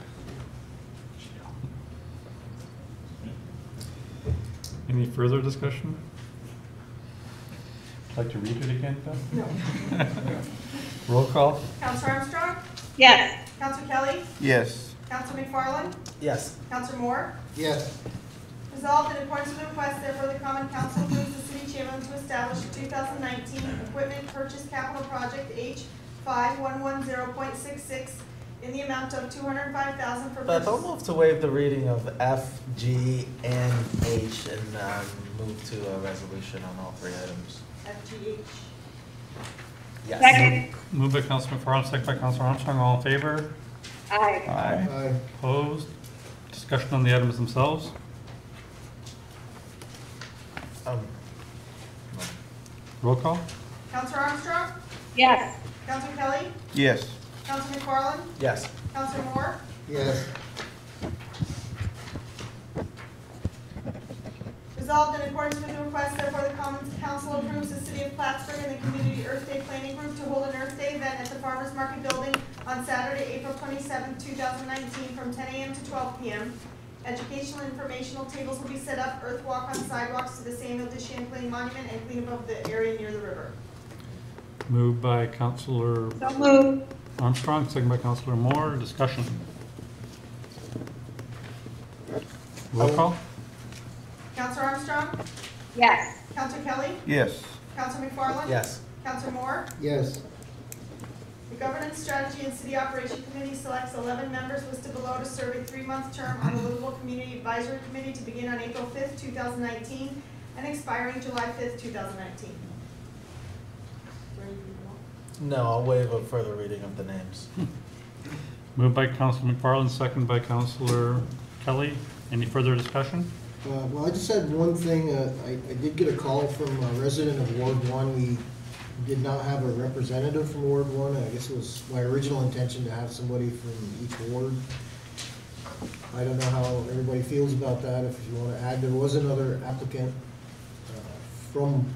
Any further discussion? Like to read it again, Beth? No. Roll call? Counselor Armstrong? Yes. Counselor Kelly? Yes. Counselor McFarland? Yes. Counselor Moore? Yes. Resolved in accordance with the request, therefore the common council approves the city chairman to establish a 2019 equipment purchase capital project H5110.66 in the amount of $205,000 for Beth, I'll purchase. move to waive the reading of F, G, and H and move to a resolution on all three items. FGH. Yes. Second. Moved by Councillor McFarland, second by Councillor Armstrong. All in favor? Aye. Aye. Opposed? Discussion on the items themselves? Roll call? Counselor Armstrong? Yes. Counselor Kelly? Yes. Counselor McFarland? Yes. Counselor Moore? Yes. Resolved in accordance with the request, therefore the common council approves the city of Plattsburgh and the Community Earth Day Planning Group to hold an Earth Day event at the Farmers Market Building on Saturday, April 27, 2019 from 10 a.m. to 12 p.m. Educational and informational tables will be set up, earth walk on sidewalks to the Samuel de Champlain Monument, and clean above the area near the river. Moved by Councillor So moved. Armstrong, second by Councillor Moore. Discussion? Roll call? Counselor Armstrong? Yes. Counselor Kelly? Yes. Counselor McFarland? Yes. Counselor Moore? Yes. The Governance Strategy and City Operation Committee selects 11 members listed below to serve a 3-month term on the Livable Community Advisory Committee to begin on April 5th, 2019 and expiring July 5th, 2019. No, I'll waive a further reading of the names. Moved by Councillor McFarland, second by Councillor Kelly. Any further discussion? Well, I just had one thing. I did get a call from a resident of Ward 1. We did not have a representative from Ward 1. I guess it was my original intention to have somebody from each ward. I don't know how everybody feels about that. If you want to add, there was another applicant from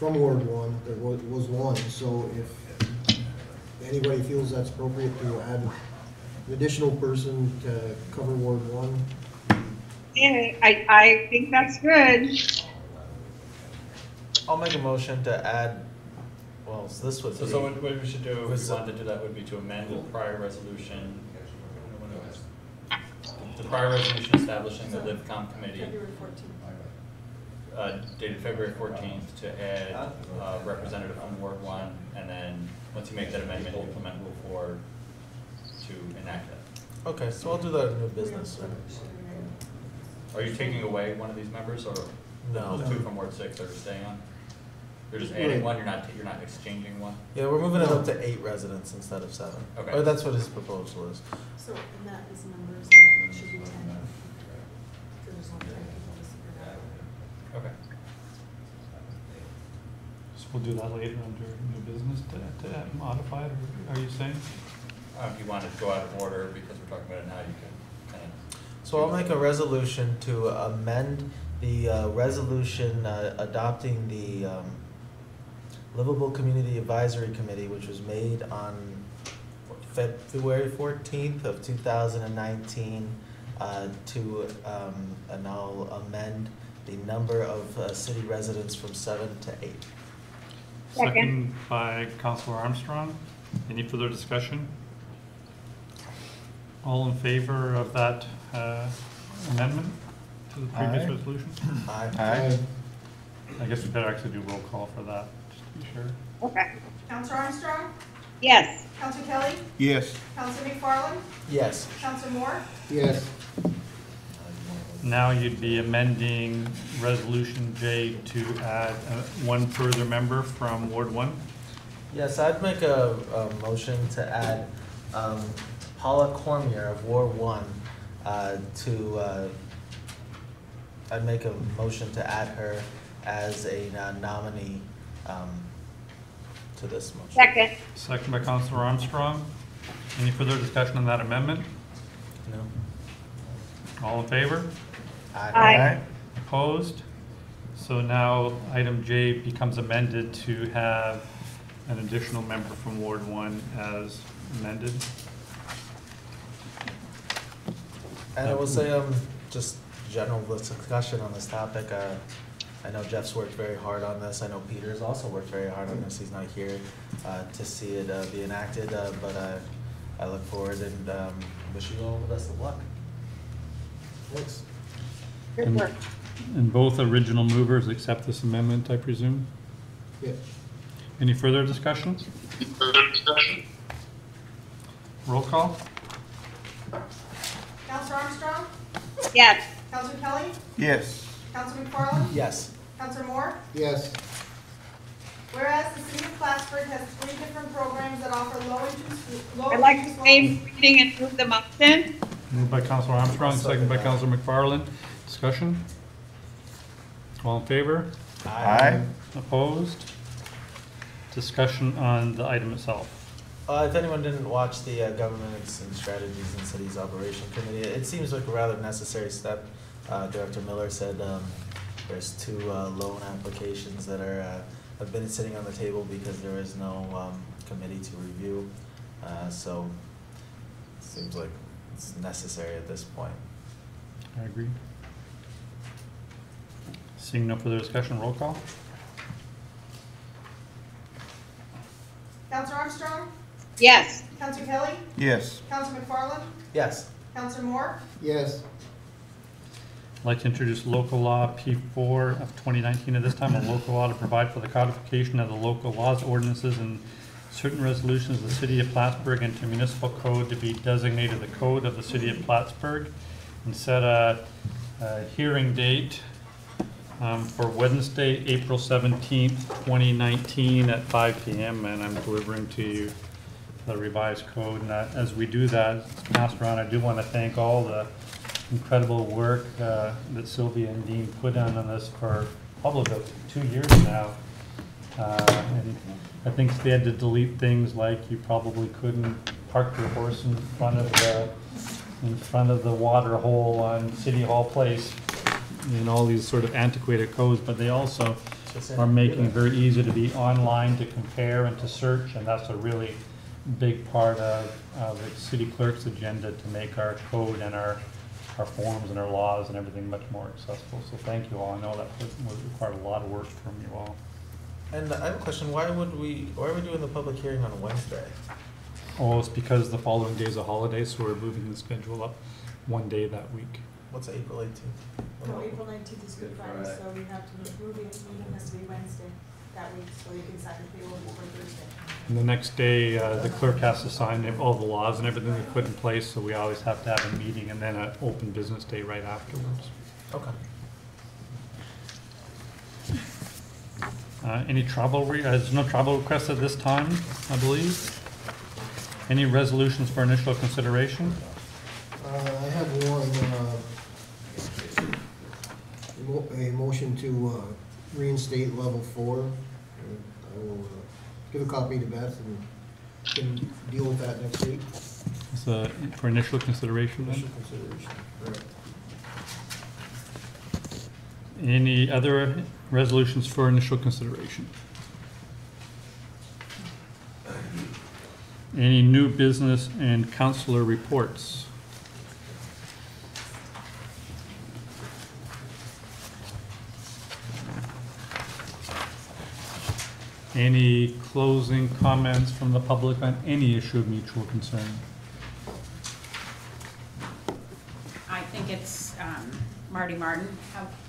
Ward 1. There was one. So if anybody feels that's appropriate to add an additional person to cover Ward 1. Yeah, I think that's good. I'll make a motion to add, well, so this would be. So what we should do, if Was we wanted to do that, would be to amend the prior resolution. The prior resolution establishing the LivCom committee. February 14th. Dated February 14th to add a representative from Ward 1, and then, once you make that amendment, implement Rule 4 to enact that. Okay, so I'll do that in new business. Are you taking away one of these members, or No. the 2 from Ward 6 are staying on? You're just adding one, you're not exchanging one? Yeah, we're moving it up to 8 residents instead of 7. Okay. Or that's what his proposal is. So, and that is numbers, and it should be 10. So there's only 10 people to super that. Okay. So we'll do that later under new business to modify it, or are you saying? If you want to go out of order, because we're talking about it now, you can kind of. So I'll make a resolution to amend the resolution adopting the Livable Community Advisory Committee, which was made on February 14th of 2019, and I'll amend the number of city residents from 7 to 8. Second by Councillor Armstrong. Any further discussion? All in favor of that amendment to the previous Aye. resolution? Aye. I guess we better actually do roll call for that, just to be sure. Okay. Counselor Armstrong? Yes. Counselor Kelly? Yes. Counselor McFarland? Yes. Counselor Moore? Yes. Now you'd be amending Resolution J to add one further member from Ward 1. Yes, I'd make a motion to add Paula Cormier of Ward 1 I'd make a motion to add her as a nominee to this motion. Second. Second by Councilor Armstrong. Any further discussion on that amendment? No. All in favor? Aye. Opposed? So now item J becomes amended to have an additional member from Ward 1 as amended. And I will say, just general discussion on this topic. I know Jeff's worked very hard on this. I know Peter's also worked very hard on this. He's not here to see it be enacted, but I look forward and wish you all the best of luck. Thanks. Good work. And both original movers accept this amendment, I presume? Yeah. Any further discussions? Roll call? Counselor Armstrong? Yes. Counselor Kelly? Yes. Counselor McFarland? Yes. Counselor Moore? Yes. Whereas the city of Plattsburgh has 3 different programs that offer low I'd like to interest waive loans. reading and move the motion. Moved by Councilor Armstrong, second by Councilor McFarland. Discussion? All in favor? Aye. Opposed? Discussion on the item itself. If anyone didn't watch the Governments and Strategies and Cities Operation Committee, it seems like a rather necessary step. Director Miller said there's 2 loan applications that have been sitting on the table because there is no committee to review. So it seems like it's necessary at this point. I agree. Seeing no further discussion, roll call. Counselor Armstrong? Yes. Counselor Kelly? Yes. Counselor McFarland? Yes. Counselor Moore? Yes. I'd like to introduce local law P4 of 2019 at this time, a local law to provide for the codification of the local laws, ordinances, and certain resolutions of the city of Plattsburgh into municipal code to be designated the code of the city of Plattsburgh, and set a hearing date for Wednesday, April 17th, 2019 at 5 p.m. and I'm delivering to you the revised code. And as we do that, passed around, I do want to thank all the incredible work that Sylvia and Dean put on this for probably about 2 years now. And I think they had to delete things like you probably couldn't park your horse in front of the water hole on City Hall Place, and all these sort of antiquated codes, but they also are making it very easy to be online, to compare and to search, and that's a really big part of the city clerk's agenda to make our code and our forms and our laws and everything much more accessible. So thank you all. I know that would require a lot of work from you all. And I have a question. Why are we doing the public hearing on Wednesday? Oh, it's because the following day is a holiday, so we're moving the schedule up one day that week. What's April 18th? No, April 19th is Good Friday, Friday. so we have to move the meeting has to be Wednesday that week, so you can sign the payroll before Thursday. And the next day, the clerk has to sign all the laws and everything we put in place, so we always have to have a meeting and then an open business day right afterwards. Okay. Any travel, there's no travel requests at this time, I believe. Any resolutions for initial consideration? I have one, a motion to reinstate level 4. I will give a copy to Beth and can deal with that next week. So for initial consideration then? Initial consideration, right. Any other resolutions for initial consideration? Any new business and councilor reports? Any closing comments from the public on any issue of mutual concern? I think it's, Marty Martin,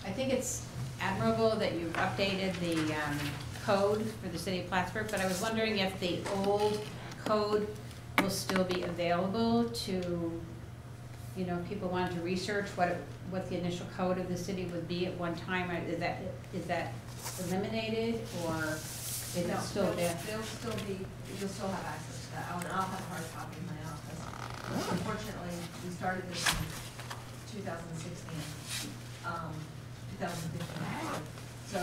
I think it's admirable that you've updated the code for the city of Plattsburgh, but I was wondering if the old code will still be available to, you know, if people wanted to research what the initial code of the city would be at one time. Is that eliminated, or is it still there? They'll still be, you'll still have access to that. I'll have a hard copy in my office. Unfortunately, we started this in 2016, 2015. So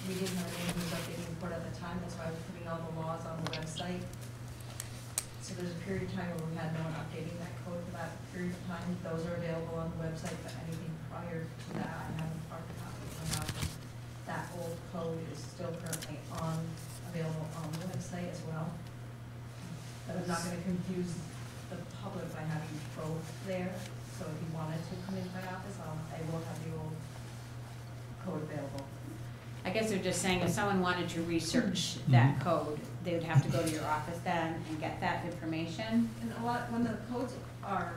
we didn't have any news updating report at the time. That's why I was putting all the laws on the website. So there's a period of time where we had no one updating that code for that period of time. Those are available on the website, but anything prior to that, I have a hard copy in my office. That old code is still currently available on the website as well. But I'm not going to confuse the public by having both there. So if you wanted to come into my office, I will have the old code available. I guess they're just saying if someone wanted to research that code, they would have to go to your office then and get that information. And a lot, when the codes are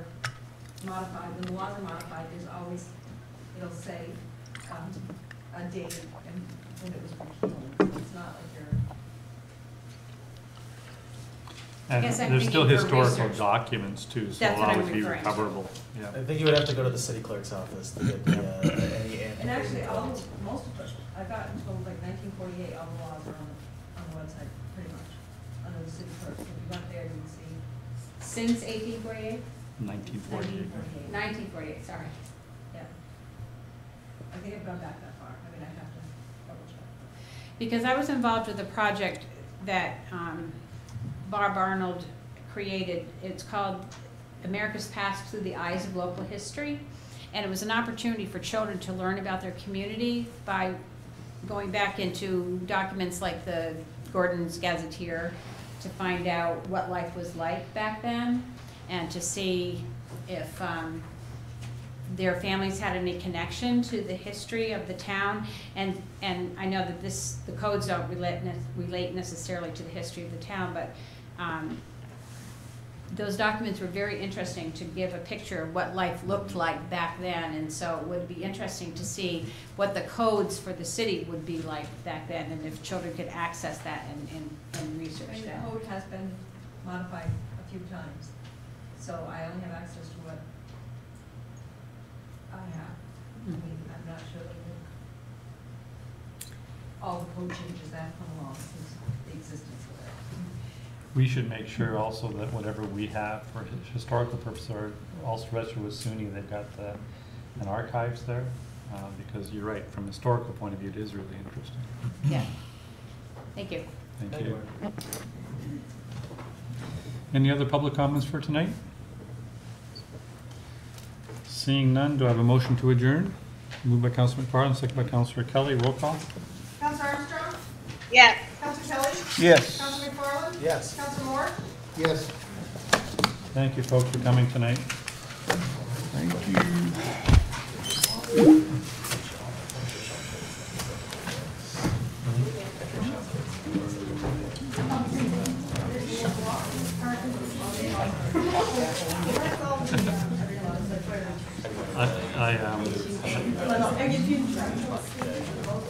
modified, when the laws are modified, there's always, it'll say a date and when it was repealed. So it's not like you're. And guess I'm there's still thinking for historical research. documents too, so a That's what lot I'm would be referring to. recoverable, yeah. I think you would have to go to the city clerk's office to get the, any And actually, most of it, I've gotten told like 1948, all the laws are on the website, pretty much, under the city clerk. If you went there, you would see. Since 1848? 1948. 1948, sorry. Yeah. I think I've gone back that far. I mean, I have to double check. Because I was involved with a project that Barb Arnold created. It's called America's Past Through the Eyes of Local History. And it was an opportunity for children to learn about their community by going back into documents like the Gordon's Gazetteer to find out what life was like back then and to see if their families had any connection to the history of the town. And I know that the codes don't relate necessarily to the history of the town, but those documents were very interesting to give a picture of what life looked like back then, and so it would be interesting to see what the codes for the city would be like back then, and if children could access that and research I mean, that. the code has been modified a few times, so I only have access to what I have. I mean, I'm not sure that all the code changes that come along since the existence of it. We should make sure also that whatever we have for historical purposes are also registered with SUNY. They've got an archives there, because you're right, from a historical point of view, it is really interesting. Yeah. Thank you. Thank you. Any other public comments for tonight? Seeing none, do I have a motion to adjourn? Moved by Councilor McFarland, second by Councilor Kelly. Roll call. Counselor Armstrong? Yes. Counselor Kelly? Yes. Counselor McFarland? Yes. Counselor Moore? Yes. Thank you, folks, for coming tonight. Thank you.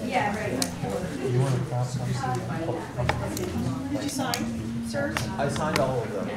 Yeah, right. You want to pass something? Did you sign, sir? I signed all of them.